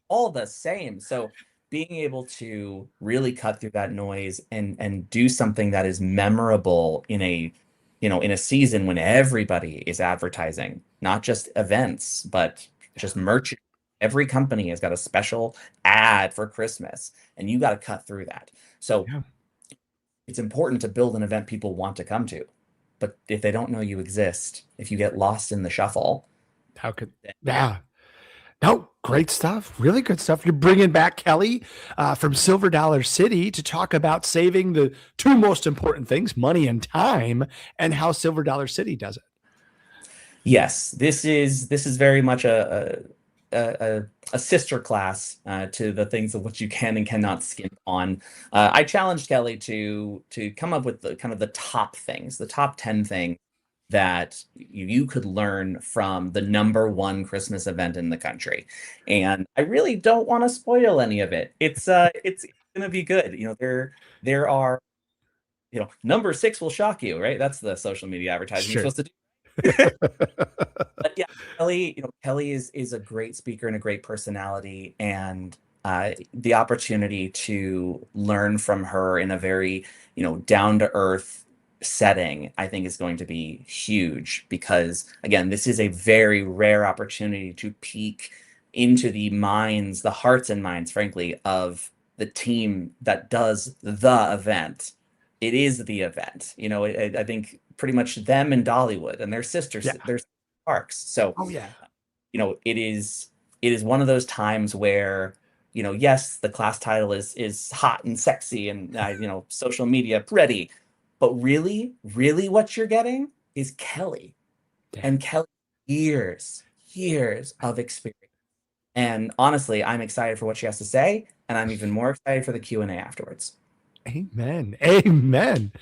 all the same. So being able to really cut through that noise and do something that is memorable in a season when everybody is advertising, not just events, but just merch. Every company has got a special ad for Christmas, and you got to cut through that. So it's important to build an event people want to come to. But if they don't know you exist, if you get lost in the shuffle, how could? Yeah. No, great stuff. Really good stuff. You're bringing back Kelly from Silver Dollar City to talk about saving the two most important things, money and time, and how Silver Dollar City does it. Yes, this is very much a sister class to the things of which you can and cannot skimp on. I challenged Kelly to come up with the top things, the top 10 things that you could learn from the #1 Christmas event in the country. And I really don't want to spoil any of it. It's going to be good. There are, number 6 will shock you, right? That's the social media advertising you're supposed to do. But yeah, Kelly is a great speaker and a great personality, and the opportunity to learn from her in a very, down to earth setting, I think is going to be huge, because again, this is a very rare opportunity to peek into the hearts and minds, frankly, of the team that does the event. It is the event. I think pretty much them and Dollywood and their sisters, their parks. So it is one of those times where, yes, the class title is hot and sexy and social media ready. But really, really what you're getting is Kelly. And Kelly, years of experience. And honestly, I'm excited for what she has to say, and I'm even more excited for the Q&A afterwards. Amen. Amen.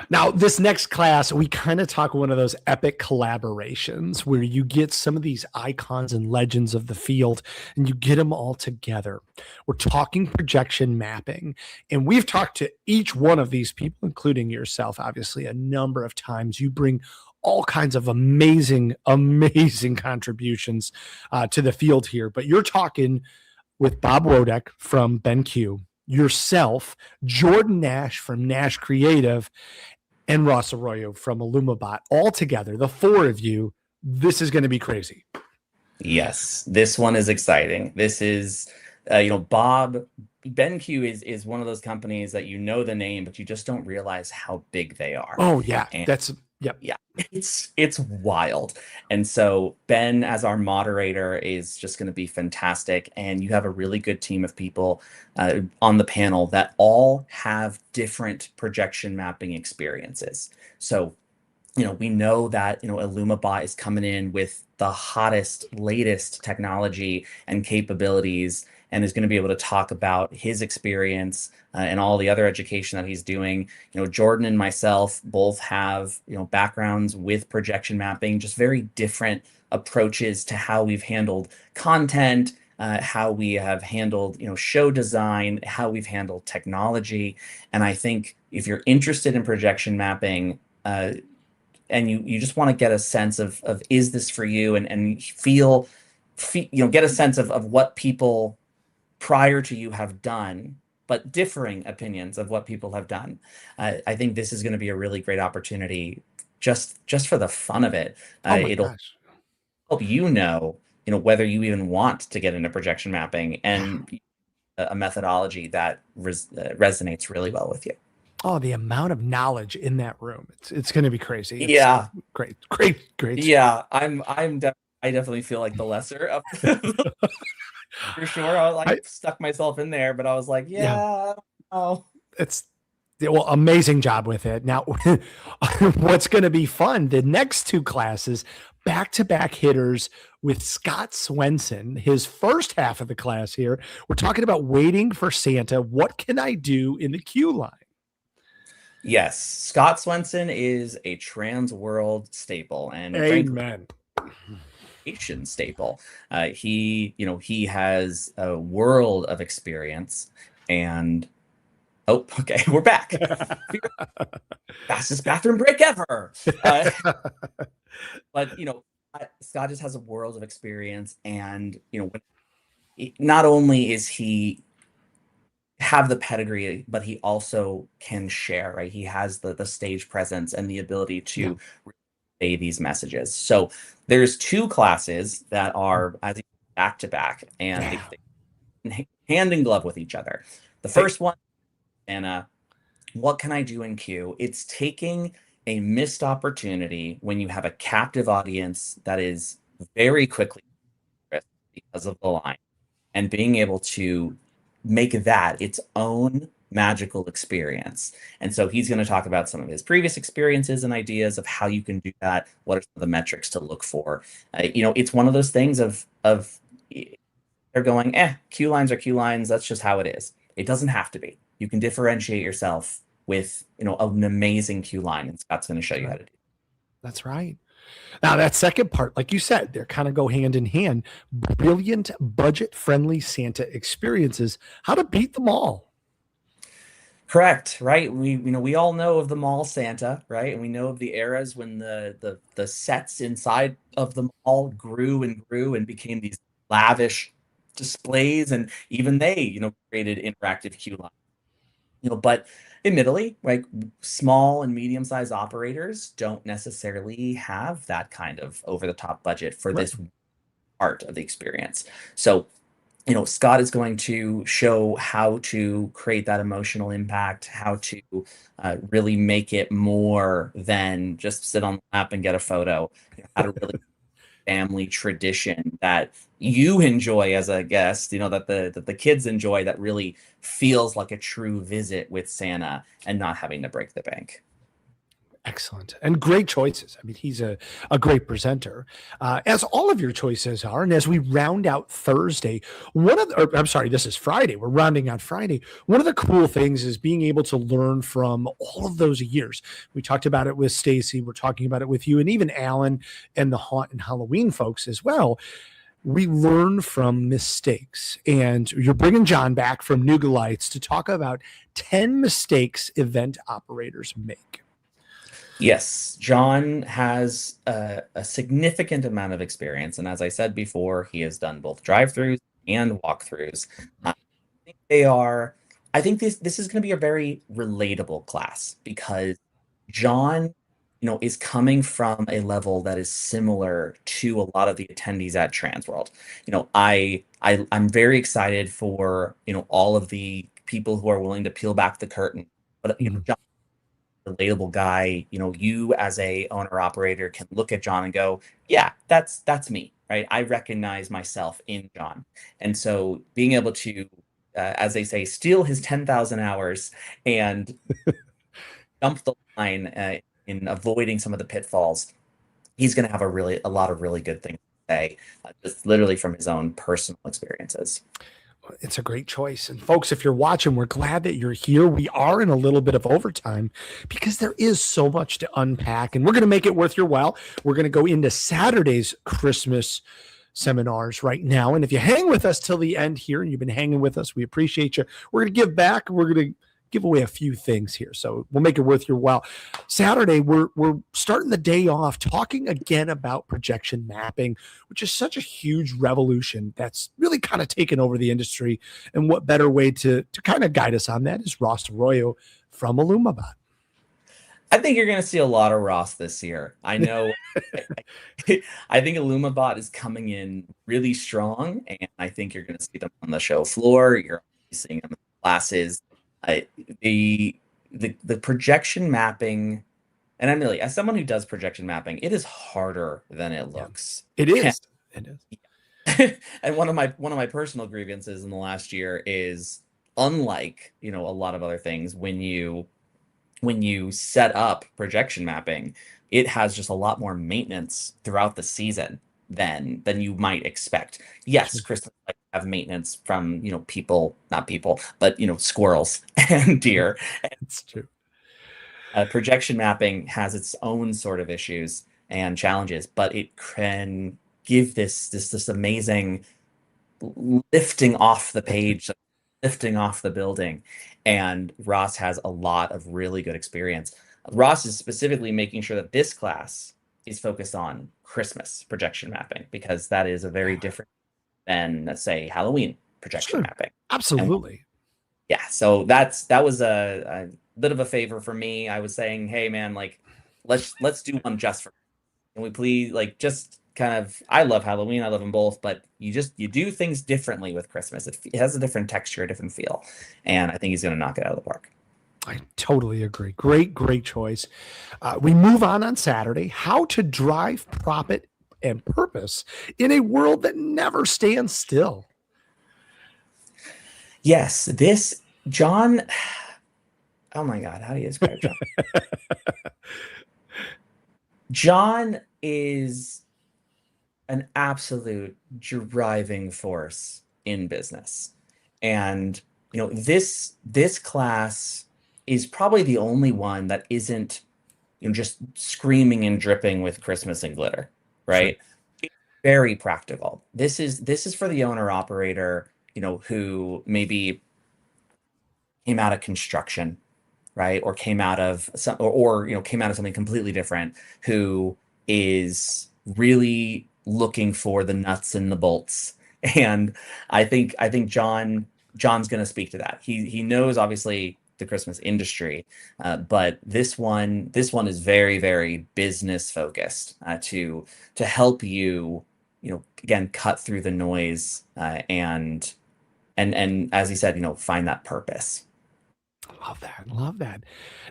Now, this next class, we kind of talk one of those epic collaborations where you get some of these icons and legends of the field and you get them all together. We're talking projection mapping, and we've talked to each one of these people, including yourself, obviously, a number of times. You bring all kinds of amazing contributions to the field here, but you're talking with Bob Wodek from BenQ, yourself, Jordan Nash from Nash Creative, and Ross Arroyo from Illumibot, all together, the four of you. This is going to be crazy. Yes, this one is exciting. This is, BenQ is one of those companies that you know the name, but you just don't realize how big they are. Oh yeah, And that's yep. yeah, it's wild. And so Ben, as our moderator, is just going to be fantastic. And you have a really good team of people on the panel that all have different projection mapping experiences. So we know that, IllumaBot is coming in with the hottest, latest technology and capabilities and is going to be able to talk about his experience and all the other education that he's doing. Jordan and myself both have, backgrounds with projection mapping, just very different approaches to how we've handled content, how we have handled, show design, how we've handled technology. And I think if you're interested in projection mapping, and you just want to get a sense of is this for you, and feel get a sense of what people prior to you have done, but differing opinions of what people have done. I think this is going to be a really great opportunity just for the fun of it. Oh my It'll gosh. help whether you even want to get into projection mapping and a methodology that resonates really well with you. Oh, the amount of knowledge in that room. It's going to be crazy. It's Yeah. Great. Yeah, I definitely feel like the lesser of for sure. I stuck myself in there, but I was like, yeah. Oh, Well, amazing job with it. Now, what's going to be fun, the next two classes, back-to-back hitters with Scott Swenson, his first half of the class here. We're talking about waiting for Santa. What can I do in the queue line? Yes, Scott Swenson is a TransWorld staple, and Amen. Asian staple. He has a world of experience, and okay, we're back. Fastest bathroom break ever. But Scott just has a world of experience, and not only is he have the pedigree, but he also can share, right? He has the stage presence and the ability to say these messages. So there's two classes that are as back to back, and they hand in glove with each other. The first one, Anna, what can I do in Q? It's taking a missed opportunity when you have a captive audience that is very quickly because of the line, and being able to make that its own magical experience. And so he's going to talk about some of his previous experiences and ideas of how you can do that. What are some of the metrics to look for? It's one of those things of they're going, Q lines are Q lines. That's just how it is. It doesn't have to be. You can differentiate yourself with, an amazing Q line, and Scott's going to show you how to do it. That's right. Now, that second part, like you said, they kind of go hand in hand. Brilliant, budget-friendly Santa experiences. How to beat them all. Correct, right? We all know of the mall Santa, right? And we know of the eras when the sets inside of the mall grew and became these lavish displays, and even they, created interactive queue lines. But admittedly, like small and medium-sized operators don't necessarily have that kind of over-the-top budget for this part of the experience. So, Scott is going to show how to create that emotional impact, how to really make it more than just sit on the lap and get a photo, how to really family tradition that you enjoy as a guest, that the kids enjoy, that really feels like a true visit with Santa and not having to break the bank. Excellent. And great choices. I mean, he's a great presenter, as all of your choices are. And as we round out Thursday, this is Friday. We're rounding out Friday. One of the cool things is being able to learn from all of those years. We talked about it with Stacey. We're talking about it with you, and even Alan and the Haunt and Halloween folks as well. We learn from mistakes, and you're bringing John back from Nougat Lights to talk about 10 mistakes event operators make. Yes, John has a significant amount of experience, and as I said before, he has done both drive-throughs and walkthroughs. I think this is going to be a very relatable class, because John is coming from a level that is similar to a lot of the attendees at TransWorld. I'm very excited for, all of the people who are willing to peel back the curtain. But John, relatable guy, you as a owner operator can look at John and go, yeah, that's me, right? I recognize myself in John. And so being able to, as they say, steal his 10,000 hours and jump the line in avoiding some of the pitfalls, he's going to have a lot of really good things to say, just literally from his own personal experiences. It's a great choice. And folks, if you're watching, we're glad that you're here. We are in a little bit of overtime because there is so much to unpack, and we're going to make it worth your while. We're going to go into Saturday's Christmas seminars right now. And if you hang with us till the end here, and you've been hanging with us, we appreciate you. We're going to give back. We're going to give away a few things here, so we'll make it worth your while. Saturday, we're starting the day off talking again about projection mapping, which is such a huge revolution that's really kind of taken over the industry. And what better way to kind of guide us on that is Ross Arroyo from Illumabot. I think you're going to see a lot of Ross this year. I know. I think Illumabot is coming in really strong, and I think you're going to see them on the show floor. You're seeing them in classes. The projection mapping, and I'm really, as someone who does projection mapping, it is harder than it looks. It is. It is. And one of my personal grievances in the last year is, unlike a lot of other things, when you set up projection mapping, it has just a lot more maintenance throughout the season than you might expect. Yes, Christmas lights have maintenance from not people, but squirrels and deer. It's true. Projection mapping has its own sort of issues and challenges, but it can give this amazing lifting off the page, lifting off the building. And Ross has a lot of really good experience. Ross is specifically making sure that this class is focused on Christmas projection mapping, because that is a very different than, let's say, Halloween projection mapping. Absolutely. So that was a bit of a favor for me. I was saying, hey man, like let's do one just for, can we please, like, just kind of, I love Halloween, I love them both, but you do things differently with Christmas. It has a different texture, a different feel, and I think he's going to knock it out of the park. I totally agree. Great choice. We move on Saturday. How to drive profit and purpose in a world that never stands still. Yes, this John. Oh my God, how do you describe John? John is an absolute driving force in business, and this class is probably the only one that isn't just screaming and dripping with Christmas and glitter, right? Sure. Very practical. This is for the owner operator, who maybe came out of construction, right? Or came out of came out of something completely different, who is really looking for the nuts and the bolts. And I think John's going to speak to that. He knows obviously the Christmas industry, but this one is very, very business focused, to help you again cut through the noise, and as he said, find that purpose. Love that.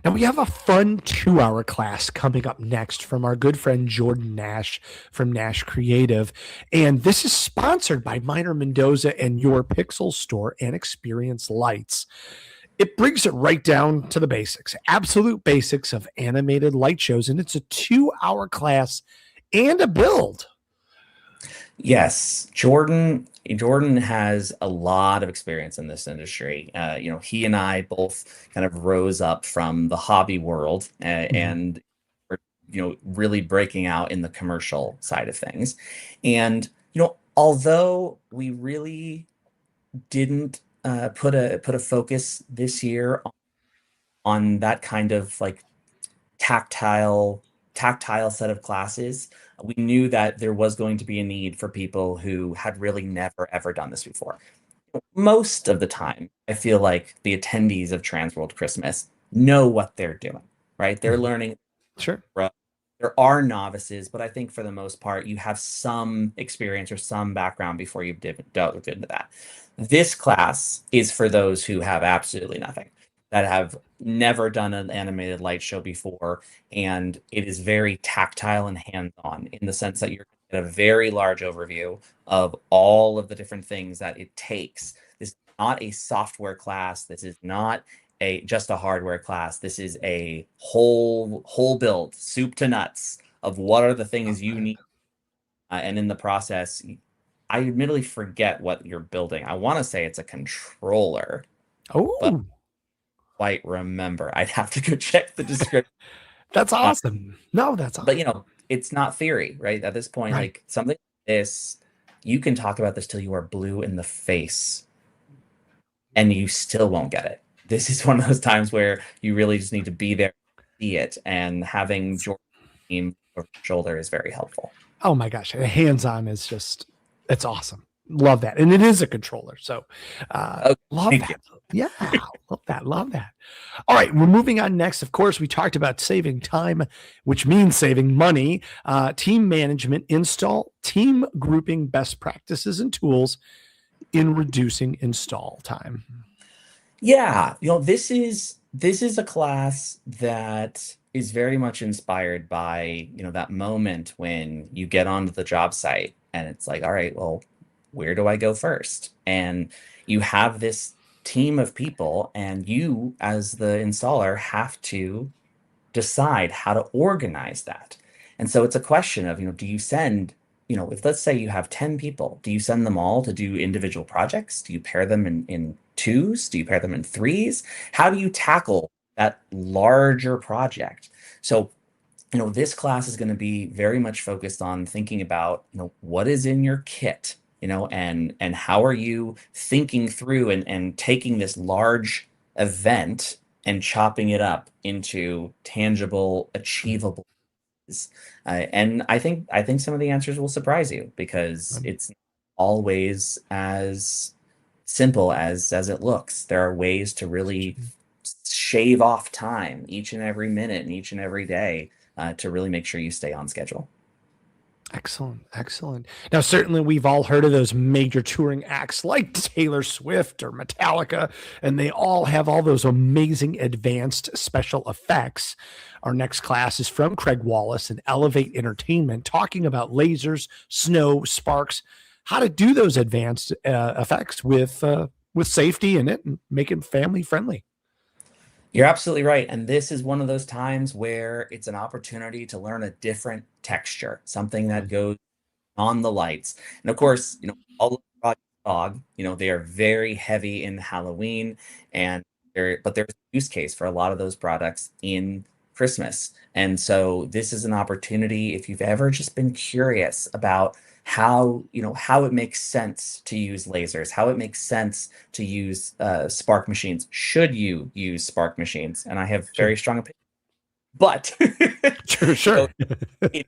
Now we have a fun 2-hour class coming up next from our good friend Jordan Nash from Nash Creative. And this is sponsored by Minor Mendoza and Your Pixel Store and Experience Lights. It brings it right down to the basics, absolute basics of animated light shows. And it's a 2-hour class and a build. Yes, Jordan has a lot of experience in this industry. He and I both kind of rose up from the hobby world, and really breaking out in the commercial side of things. And although we really didn't put a focus this year on that kind of like tactile set of classes, we knew that there was going to be a need for people who had really never ever done this before. Most of the time, I feel like the attendees of TransWorld Christmas know what they're doing, right? They're learning Sure. There are novices, but I think for the most part, you have some experience or some background before you've delved into that. This class is for those who have absolutely nothing, that have never done an animated light show before, and it is very tactile and hands-on in the sense that you're going to get a very large overview of all of the different things that it takes. This is not a software class. This is not just a hardware class. This is a whole build, soup to nuts, of what are the things you need. And in the process, I admittedly forget what you're building. I want to say it's a controller. Oh, quite remember. I'd have to go check the description. That's awesome. No, that's awesome. But you know, it's not theory, right? At this point, like something like this, you can talk about this till you are blue in the face, and you still won't get it. This is one of those times where you really just need to be there, see it, and having Jordan's team over your shoulder is very helpful. Oh my gosh, hands-on is just, it's awesome. Love that. And it is a controller. So love that. Yeah, love that. All right, we're moving on next. Of course, we talked about saving time, which means saving money, team management, install, team grouping, best practices and tools in reducing install time. Yeah, you know, this is a class that is very much inspired by, you know, that moment when you get onto the job site and it's like, all right, well, where do I go first? And you have this team of people, and you as the installer have to decide how to organize that. And so it's a question of, you know, do you send, you know, if let's say you have 10 people, do you send them all to do individual projects? Do you pair them in twos? Do you pair them in threes? How do you tackle that larger project? So, you know, this class is going to be very much focused on thinking about, you know, what is in your kit, you know, and how are you thinking through and taking this large event and chopping it up into tangible, achievable. And I think some of the answers will surprise you, because it's always as simple as it looks. There are ways to really shave off time each and every minute and each and every day to really make sure you stay on schedule. Excellent. Now, certainly we've all heard of those major touring acts like Taylor Swift or Metallica, and they all have all those amazing advanced special effects. Our next class is from Craig Wallace and Elevate Entertainment, talking about lasers, snow, sparks, how to do those advanced effects with safety in it and make it family friendly. You're absolutely right. And this is one of those times where it's an opportunity to learn a different texture, something that goes on the lights. And of course, you know, all of Project Fog, you know, they are very heavy in Halloween, but there's a use case for a lot of those products in Christmas. And so this is an opportunity, if you've ever just been curious about how it makes sense to use lasers, how it makes sense to use spark machines. Should you use spark machines? And I have very strong opinions. But sure. So it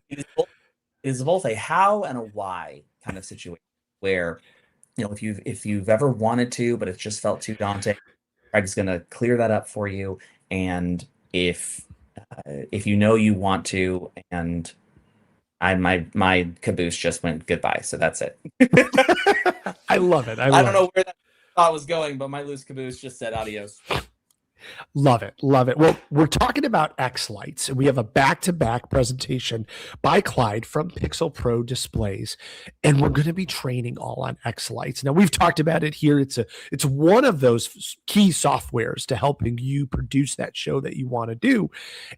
is both a how and a why kind of situation, where, you know, if you've ever wanted to, but it just felt too daunting, Craig's going to clear that up for you. And if you know you want to, and my caboose just went goodbye, so that's it. I love it. I don't know where that thought was going, but my loose caboose just said adios. Love it. Well, we're talking about X Lights, and we have a back-to-back presentation by Clyde from Pixel Pro Displays, and we're going to be training all on X Lights. Now, we've talked about it here. It's one of those key softwares to helping you produce that show that you want to do.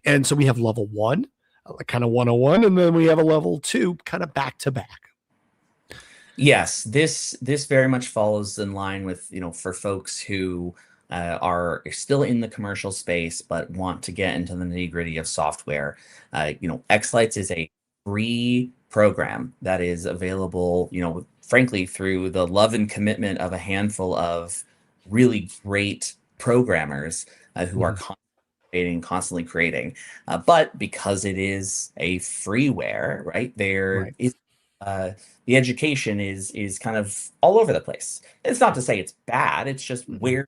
And so we have level 1, kind of 101, and then we have a level 2 kind of back-to-back. Yes, this very much follows in line with, you know, for folks who are still in the commercial space but want to get into the nitty-gritty of software. You know, X-Lights is a free program that is available, you know, frankly, through the love and commitment of a handful of really great programmers who are constantly creating. But because it is a freeware, right, is the education is kind of all over the place. It's not to say it's bad, it's just where to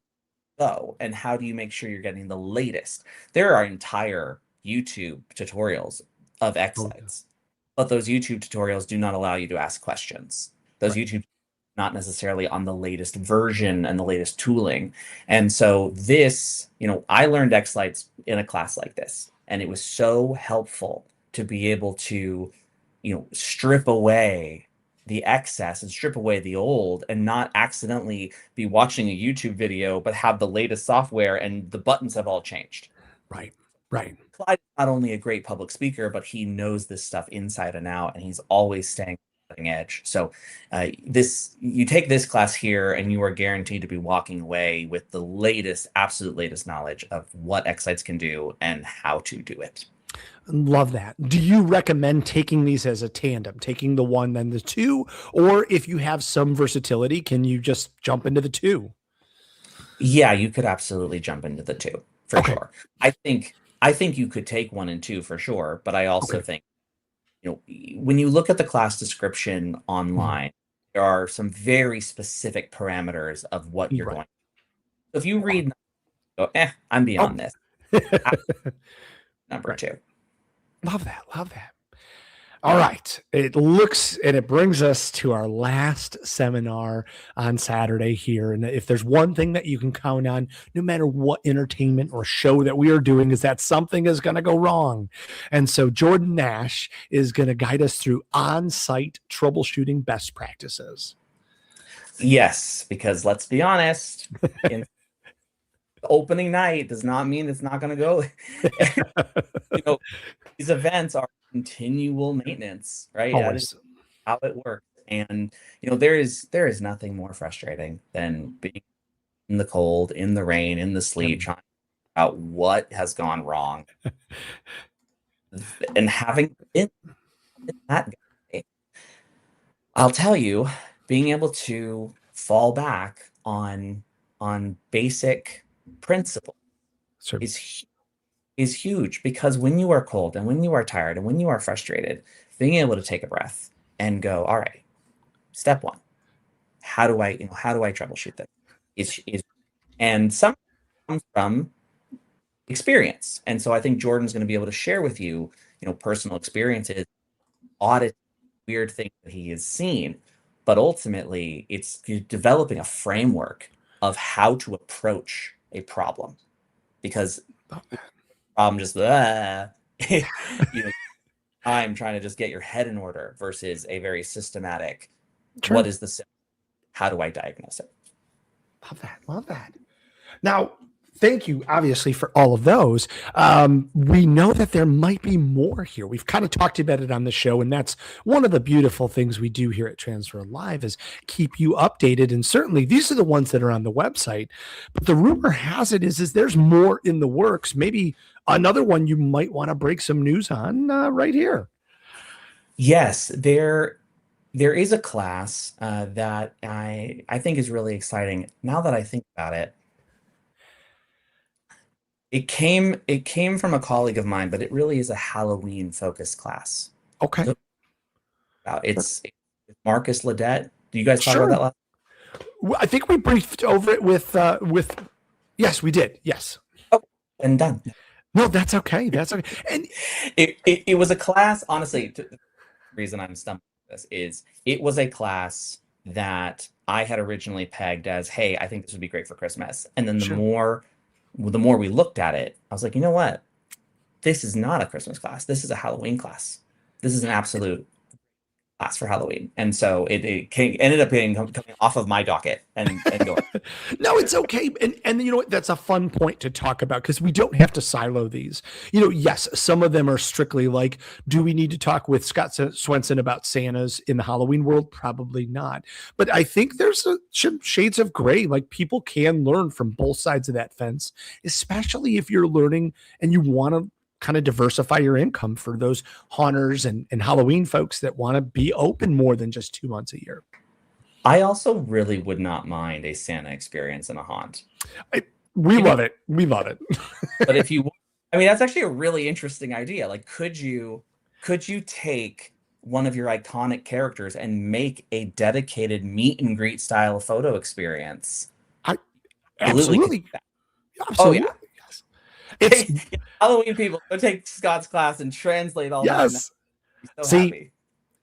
go and how do you make sure you're getting the latest. There are entire YouTube tutorials of X-Lights, but those YouTube tutorials do not allow you to ask questions. Those YouTube not necessarily on the latest version and the latest tooling. And so this, I learned X-Lights in a class like this, and it was so helpful to be able to, strip away the excess and strip away the old and not accidentally be watching a YouTube video, but have the latest software and the buttons have all changed. Right. Clyde's not only a great public speaker, but he knows this stuff inside and out, and he's always staying cutting edge. So you take this class here and you are guaranteed to be walking away with the absolute latest knowledge of what X-Lights can do and how to do it. Love that. Do you recommend taking these as a tandem, taking the one then the two, or if you have some versatility, can you just jump into the two? Yeah, you could absolutely jump into the two for sure. I think you could take 1 and 2 for sure, but I also think, when you look at the class description online, there are some very specific parameters of what you're going. So if you read, go, I'm beyond this. Number 2. Love that. All right. It looks, and it brings us to our last seminar on Saturday here. And if there's one thing that you can count on, no matter what entertainment or show that we are doing, is that something is going to go wrong. And so Jordan Nash is going to guide us through on-site troubleshooting best practices. Yes, because let's be honest, opening night does not mean it's not going to go. These events are continual maintenance, right? Always. That is how it works. And there is nothing more frustrating than being in the cold, in the rain, in the sleet, trying to figure out what has gone wrong. And having been that guy, I'll tell you, being able to fall back on basic principles is huge, because when you are cold and when you are tired and when you are frustrated, being able to take a breath and go, all right, step 1, how do I troubleshoot this? And some comes from experience. And so I think Jordan's going to be able to share with you, personal experiences, audit weird things that he has seen, but ultimately it's developing a framework of how to approach a problem, because I'm just I'm trying to just get your head in order versus a very systematic. True. What is the symptom? How do I diagnose it? Love that. Now, thank you, obviously, for all of those. We know that there might be more here. We've kind of talked about it on the show, and that's one of the beautiful things we do here at TransWorld Live is keep you updated. And certainly these are the ones that are on the website. But the rumor has it is there's more in the works. Maybe another one you might want to break some news on right here. Yes, there is a class that I think is really exciting. Now that I think about it, it came from a colleague of mine, but it really is a Halloween focused class. Okay. So, it's Marcus Ledette. Do you guys talk about that last? Well, I think we briefed over it with yes, we did. Yes. Oh, and done. No, that's okay. That's okay. And it was a class, honestly, the reason I'm stumped with this is it was a class that I had originally pegged as, hey, I think this would be great for Christmas. And then the more we looked at it, I was like, you know what? This is not a Christmas class. This is a Halloween class. This is an absolute class for Halloween. And so it ended up coming off of my docket and going. No, it's okay. And you know what? That's a fun point to talk about because we don't have to silo these. Yes, some of them are strictly like, do we need to talk with Scott Swenson about Santas in the Halloween world? Probably not. But I think there's some shades of gray. Like people can learn from both sides of that fence, especially if you're learning and you want to kind of diversify your income for those haunters and Halloween folks that want to be open more than just 2 months a year. I also really would not mind a Santa experience in a haunt. We love it. We love it. But if you, that's actually a really interesting idea. Like, could you take one of your iconic characters and make a dedicated meet and greet style photo experience? Absolutely. Oh yeah. It's Halloween people, go take Scott's class and translate all that. yes. So See, happy.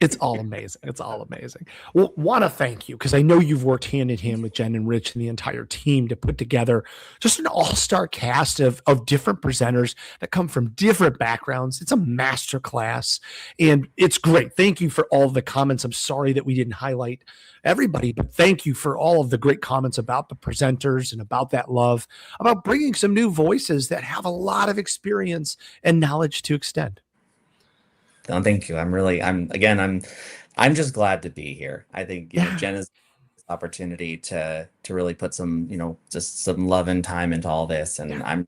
it's all amazing. It's all amazing. Well, want to thank you because I know you've worked hand in hand with Jen and Rich and the entire team to put together just an all-star cast of different presenters that come from different backgrounds. It's a master class, and it's great. Thank you for all the comments. I'm sorry that we didn't highlight everybody, but thank you for all of the great comments about the presenters and about that love, about bringing some new voices that have a lot of experience and knowledge to extend. No, thank you. I'm just glad to be here. I think Jen is opportunity to really put some, just some love and time into all this. And I'm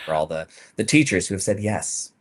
for all the teachers who have said yes.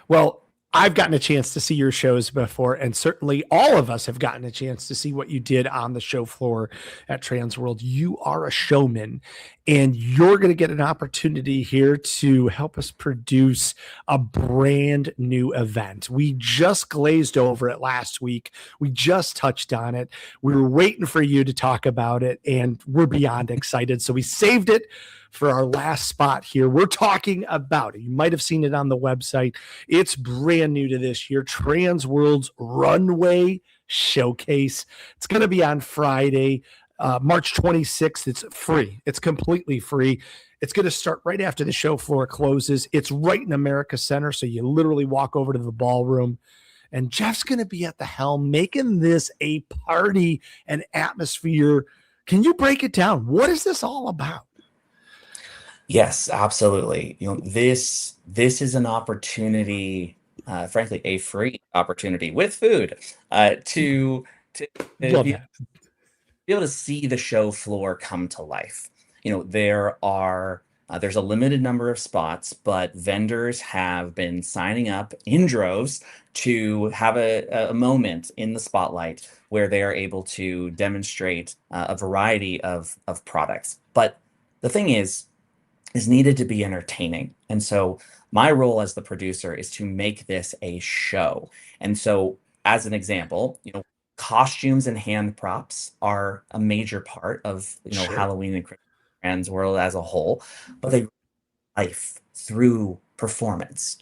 Well, I've gotten a chance to see your shows before, and certainly all of us have gotten a chance to see what you did on the show floor at TransWorld. You are a showman, and you're going to get an opportunity here to help us produce a brand new event. We just glazed over it last week. We just touched on it. We were waiting for you to talk about it, and we're beyond excited. So we saved it for our last spot here. We're talking about it. You might have seen it on the website. It's brand new to this year, TransWorld's Runway Showcase. It's going to be on Friday, March 26th. It's free. It's completely free. It's going to start right after the show floor closes. It's right in America Center, so you literally walk over to the ballroom. And Jeff's going to be at the helm, making this a party and atmosphere. Can you break it down? What is this all about? Yes, absolutely. This is an opportunity, frankly, a free opportunity with food, to be able to see the show floor come to life. There's a limited number of spots, but vendors have been signing up in droves to have a moment in the spotlight where they are able to demonstrate a variety of products. But the thing is needed to be entertaining. And so my role as the producer is to make this a show. And so as an example, costumes and hand props are a major part of, Halloween and TransWorld as a whole, but they life through performance.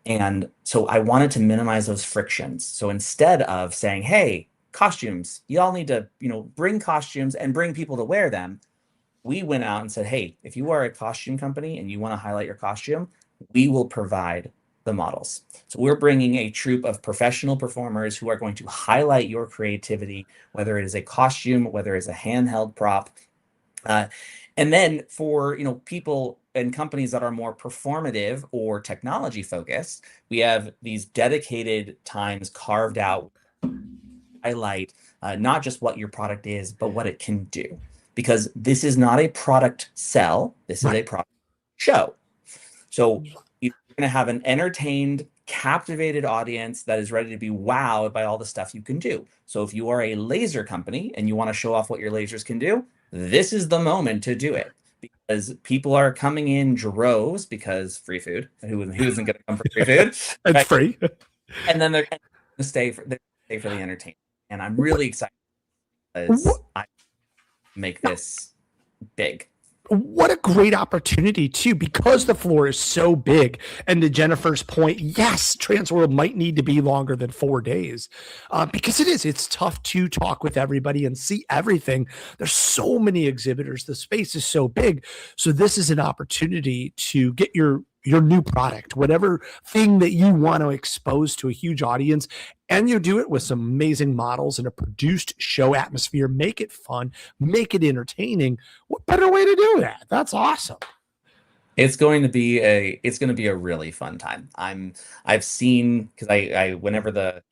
And so I wanted to minimize those frictions. So instead of saying, hey, costumes, you all need to, bring costumes and bring people to wear them, we went out and said, hey, if you are a costume company and you want to highlight your costume, we will provide the models. So we're bringing a troupe of professional performers who are going to highlight your creativity, whether it is a costume, whether it's a handheld prop. And then for people and companies that are more performative or technology focused, we have these dedicated times carved out, highlight not just what your product is, but what it can do. Because this is not a product sell, this is a product show. So you're going to have an entertained, captivated audience that is ready to be wowed by all the stuff you can do. So if you are a laser company and you want to show off what your lasers can do, this is the moment to do it. Because people are coming in droves because free food. Who isn't going to come for free food? It's free. And then they're going to stay for the entertainment. And I'm really excited because I make this big. What a great opportunity too, because the floor is so big. And to Jennifer's point, yes, TransWorld might need to be longer than 4 days because it's tough to talk with everybody and see everything. There's so many exhibitors. The space is so big. So this is an opportunity to get your new product, whatever thing that you want to expose to a huge audience. And you do it with some amazing models and a produced show atmosphere. Make it fun, make it entertaining. What better way to do that? That's awesome. It's going to be a really fun time. I've seen, because I whenever the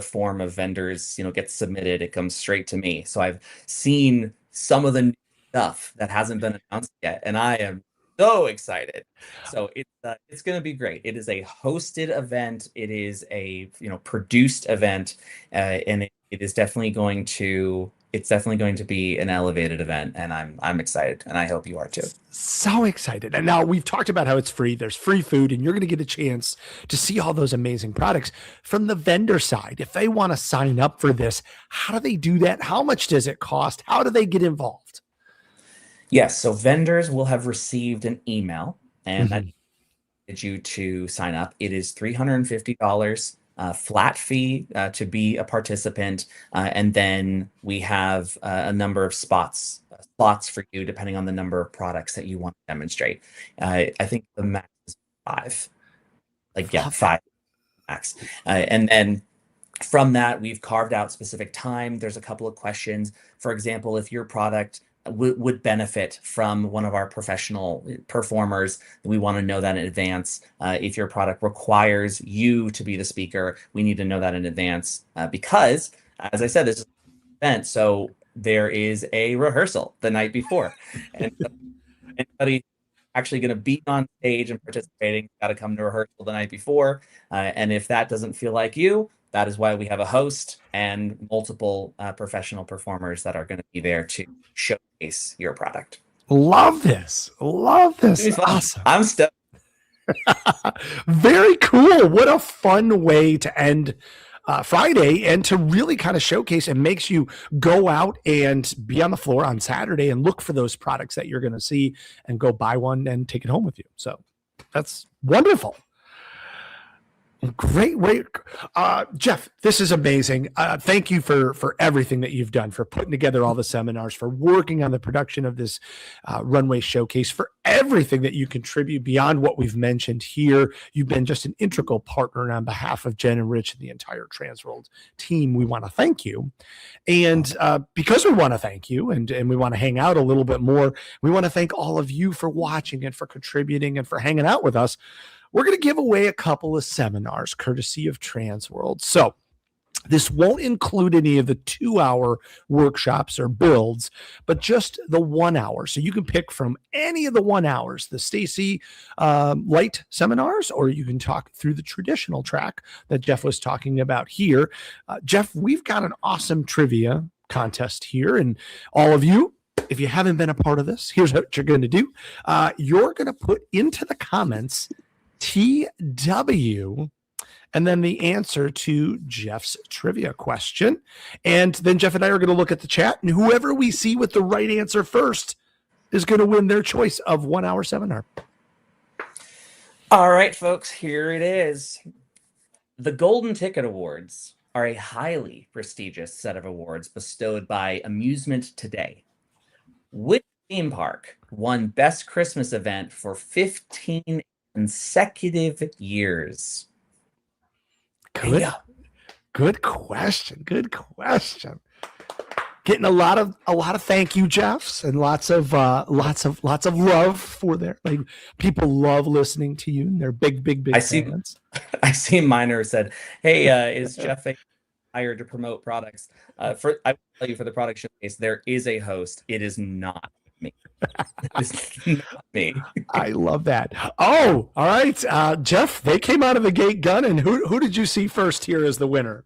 form of vendors gets submitted, it comes straight to me. So I've seen some of the new stuff that hasn't been announced yet, and I am so excited. So it's going to be great. It is a hosted event. It is a produced event, and it is definitely going to be an elevated event. And I'm excited, and I hope you are too. So excited. And now we've talked about how it's free. There's free food, and you're going to get a chance to see all those amazing products from the vendor side. If they want to sign up for this, how do they do that? How much does it cost? How do they get involved? Yes, so vendors will have received an email, and that you to sign up. It is $350 flat fee to be a participant, and then we have a number of slots for you depending on the number of products that you want to demonstrate. I think the max is 5. Like, yeah, 5 max. And then from that, we've carved out specific time. There's a couple of questions. For example, if your product would benefit from one of our professional performers, we want to know that in advance. If your product requires you to be the speaker, we need to know that in advance because, as I said, this is an event, so there is a rehearsal the night before. And so anybody actually going to be on stage and participating got to come to rehearsal the night before. And if that doesn't feel like you, that is why we have a host and multiple professional performers that are going to be there to showcase your product. Love this. Awesome. I'm stoked. Very cool. What a fun way to end Friday and to really kind of showcase. It makes you go out and be on the floor on Saturday and look for those products that you're going to see and go buy one and take it home with you. So that's wonderful. Great. Jeff, this is amazing. Thank you for everything that you've done, for putting together all the seminars, for working on the production of this runway showcase, for everything that you contribute beyond what we've mentioned here. You've been just an integral partner, and on behalf of Jen and Rich and the entire TransWorld team, we want to thank you. And because we want to thank you and we want to hang out a little bit more, we want to thank all of you for watching and for contributing and for hanging out with us. We're going to give away a couple of seminars courtesy of TransWorld. So this won't include any of the 2-hour workshops or builds, but just the 1 hour. So you can pick from any of the 1 hours, the Stacey light seminars, or you can talk through the traditional track that Jeff was talking about here. Jeff, we've got an awesome trivia contest here, and all of you, if you haven't been a part of this, here's what you're going to do. You're going to put into the comments TW and then the answer to Jeff's trivia question. And then Jeff and I are going to look at the chat, and whoever we see with the right answer first is going to win their choice of 1 hour seminar. All right, folks, here it is. The Golden Ticket Awards are a highly prestigious set of awards bestowed by Amusement Today. Which theme park won Best Christmas Event for 15 consecutive years? Good question. Getting a lot of thank you, Jeffs, and lots of love for their, like, people love listening to you, and they're big fans. I see Miner said, "Hey, is Jeff hired to promote products?" I will tell you, for the product showcase, there is a host. It is not me. It's not me. I love that. Oh, all right, Jeff. They came out of the gate gunning. Who did you see first here as the winner?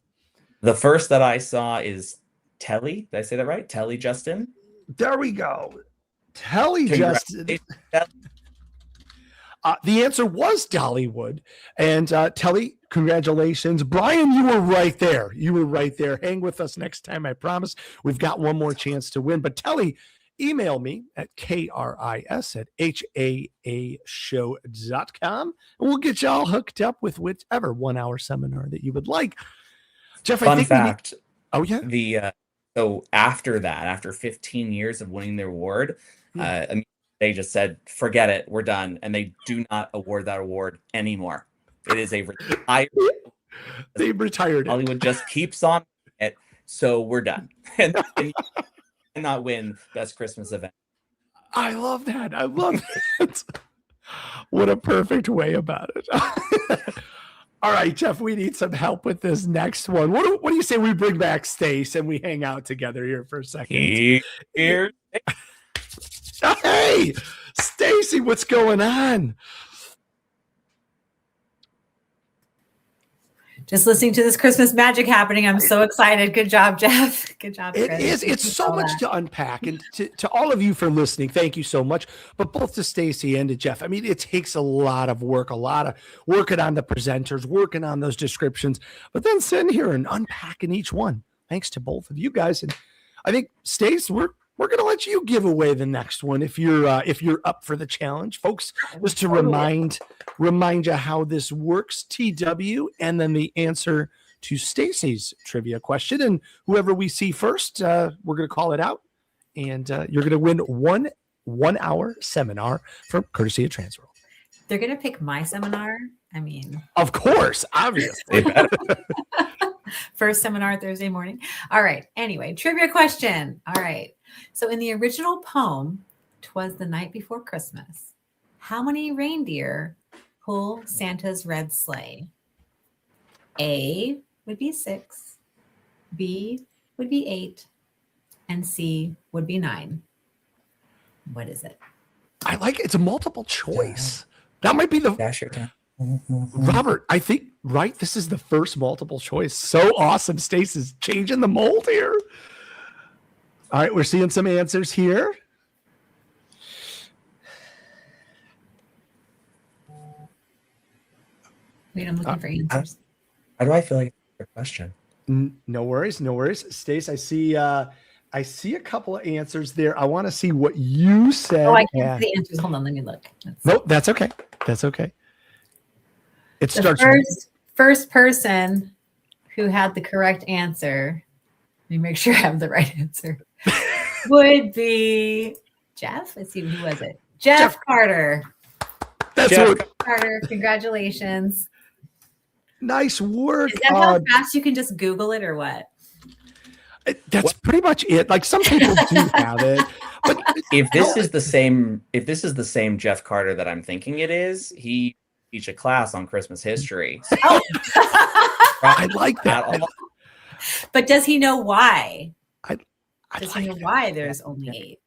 The first that I saw is Telly. Did I say that right? Telly Justin. There we go. Telly Justin. The answer was Dollywood. And Telly, congratulations. Brian, you were right there. Hang with us next time, I promise. We've got one more chance to win. But Telly, email me at kris@haashow.com, and we'll get you all hooked up with whichever 1 hour seminar that you would like. Jeff, Fun fact. Oh, yeah. So after that, after 15 years of winning the award, they just said, forget it, we're done. And they do not award that award anymore. It is a retired. They retired it. Hollywood just keeps on it. So we're done. And you cannot win Best Christmas Event. I love that. What a perfect way about it. All right, Jeff, we need some help with this next one. What do you say we bring back Stacey and we hang out together here for a second? Here. Hey, Stacey, what's going on? Just listening to this Christmas magic happening. I'm so excited. Good job, Jeff. Good job, Chris. It is. It's so much to unpack. And to all of you for listening, thank you so much. But both to Stacey and to Jeff, I mean, it takes a lot of work, a lot of working on the presenters, working on those descriptions, but then sitting here and unpacking each one. Thanks to both of you guys. And I think, Stacey, we're going to let you give away the next one if you're up for the challenge, folks. Just to remind you how this works, TW, and then the answer to Stacey's trivia question, and whoever we see first, we're going to call it out, and you're going to win one hour seminar from courtesy of TransWorld. They're going to pick my seminar. I mean, of course, obviously. First seminar Thursday morning. All right. Anyway, trivia question. All right. So in the original poem, "'Twas the Night Before Christmas," how many reindeer pull Santa's red sleigh? A would be 6, B would be 8, and C would be 9. What is it? I like it. It's a multiple choice. That might be the Robert, I think, right? This is the first multiple choice. So awesome. Stacey's changing the mold here. All right, we're seeing some answers here. Wait, I'm looking for answers. How do I feel like it's a question? No worries. Stace, I see a couple of answers there. I want to see what you said. Oh, I can't see the answers. Hold on, let me look. Nope, that's okay. It starts first person who had the correct answer. Let me make sure I have the right answer. Would be Jeff. Let's see, who was it? Jeff Carter. That's Jeff Carter. Congratulations. Nice work. Is that how fast you can just Google it or what? That's pretty much it. Like, some people do have it, but if this is the same Jeff Carter that I'm thinking it is, he teach a class on Christmas history. So I like that. But does he know why? Does he know why there's only 8?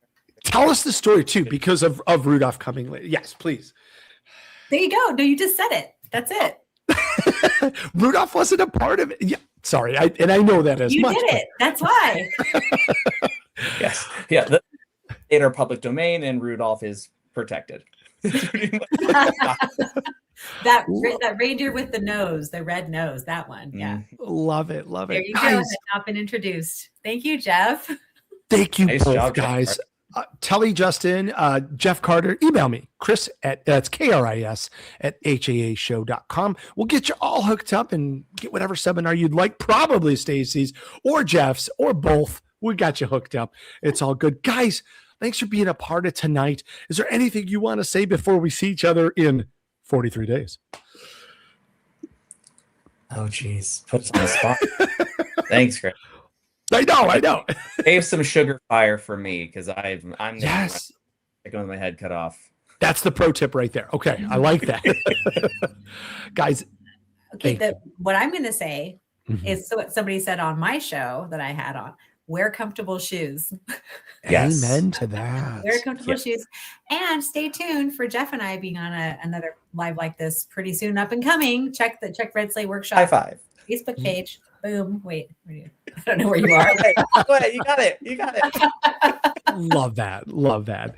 Tell us the story too, because of Rudolph coming later. Yes, please. There you go. No, you just said it. That's it. Rudolph wasn't a part of it. Yeah, sorry, I know that as you much. You did it. That's why. Yes. Yeah. The in our public domain, and Rudolph is protected. that reindeer with the nose, the red nose, that one. Yeah. Love it. There you go. Has not been introduced. Thank you, Jeff. Thank you Nice both, job, guys. Telly, Justin, Jeff Carter, email me, Chris that's KRIS at haashow.com. We'll get you all hooked up and get whatever seminar you'd like, probably Stacey's or Jeff's or both. We got you hooked up. It's all good. Guys, thanks for being a part of tonight. Is there anything you want to say before we see each other in 43 days? Oh, geez. Put us on the spot. Thanks, Chris. I know. Save some sugar fire for me, because I'm yes. Going with my head cut off. That's the pro tip right there. Okay, I like that. Guys. Okay, what I'm going to say is what somebody said on my show that I had on. Wear comfortable shoes. Yes. Amen to that. Wear comfortable shoes. And stay tuned for Jeff and I being on another live like this pretty soon, up and coming. Check Red Sleigh Workshop. High five. Facebook page. Boom. Wait. I don't know where you are. Go ahead. You got it. Love that.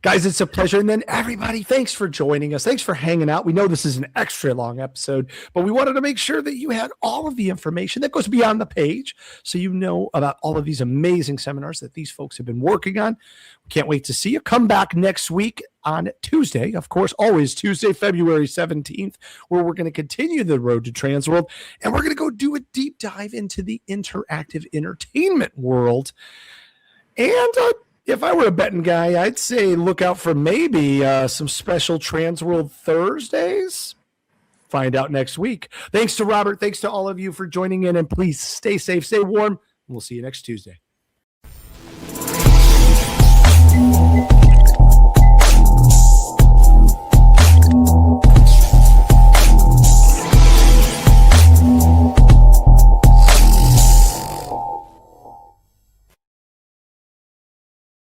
Guys, it's a pleasure. And then everybody, thanks for joining us. Thanks for hanging out. We know this is an extra long episode, but we wanted to make sure that you had all of the information that goes beyond the page, so you know about all of these amazing seminars that these folks have been working on. We can't wait to see you. Come back next week on Tuesday, of course, always Tuesday, February 17th, where we're going to continue the road to TransWorld, and we're going to go do a deep dive into the interactive entertainment world. And if I were a betting guy, I'd say look out for maybe some special TransWorld Thursdays. Find out next week. Thanks to Robert. Thanks to all of you for joining in. And please stay safe, stay warm. We'll see you next Tuesday.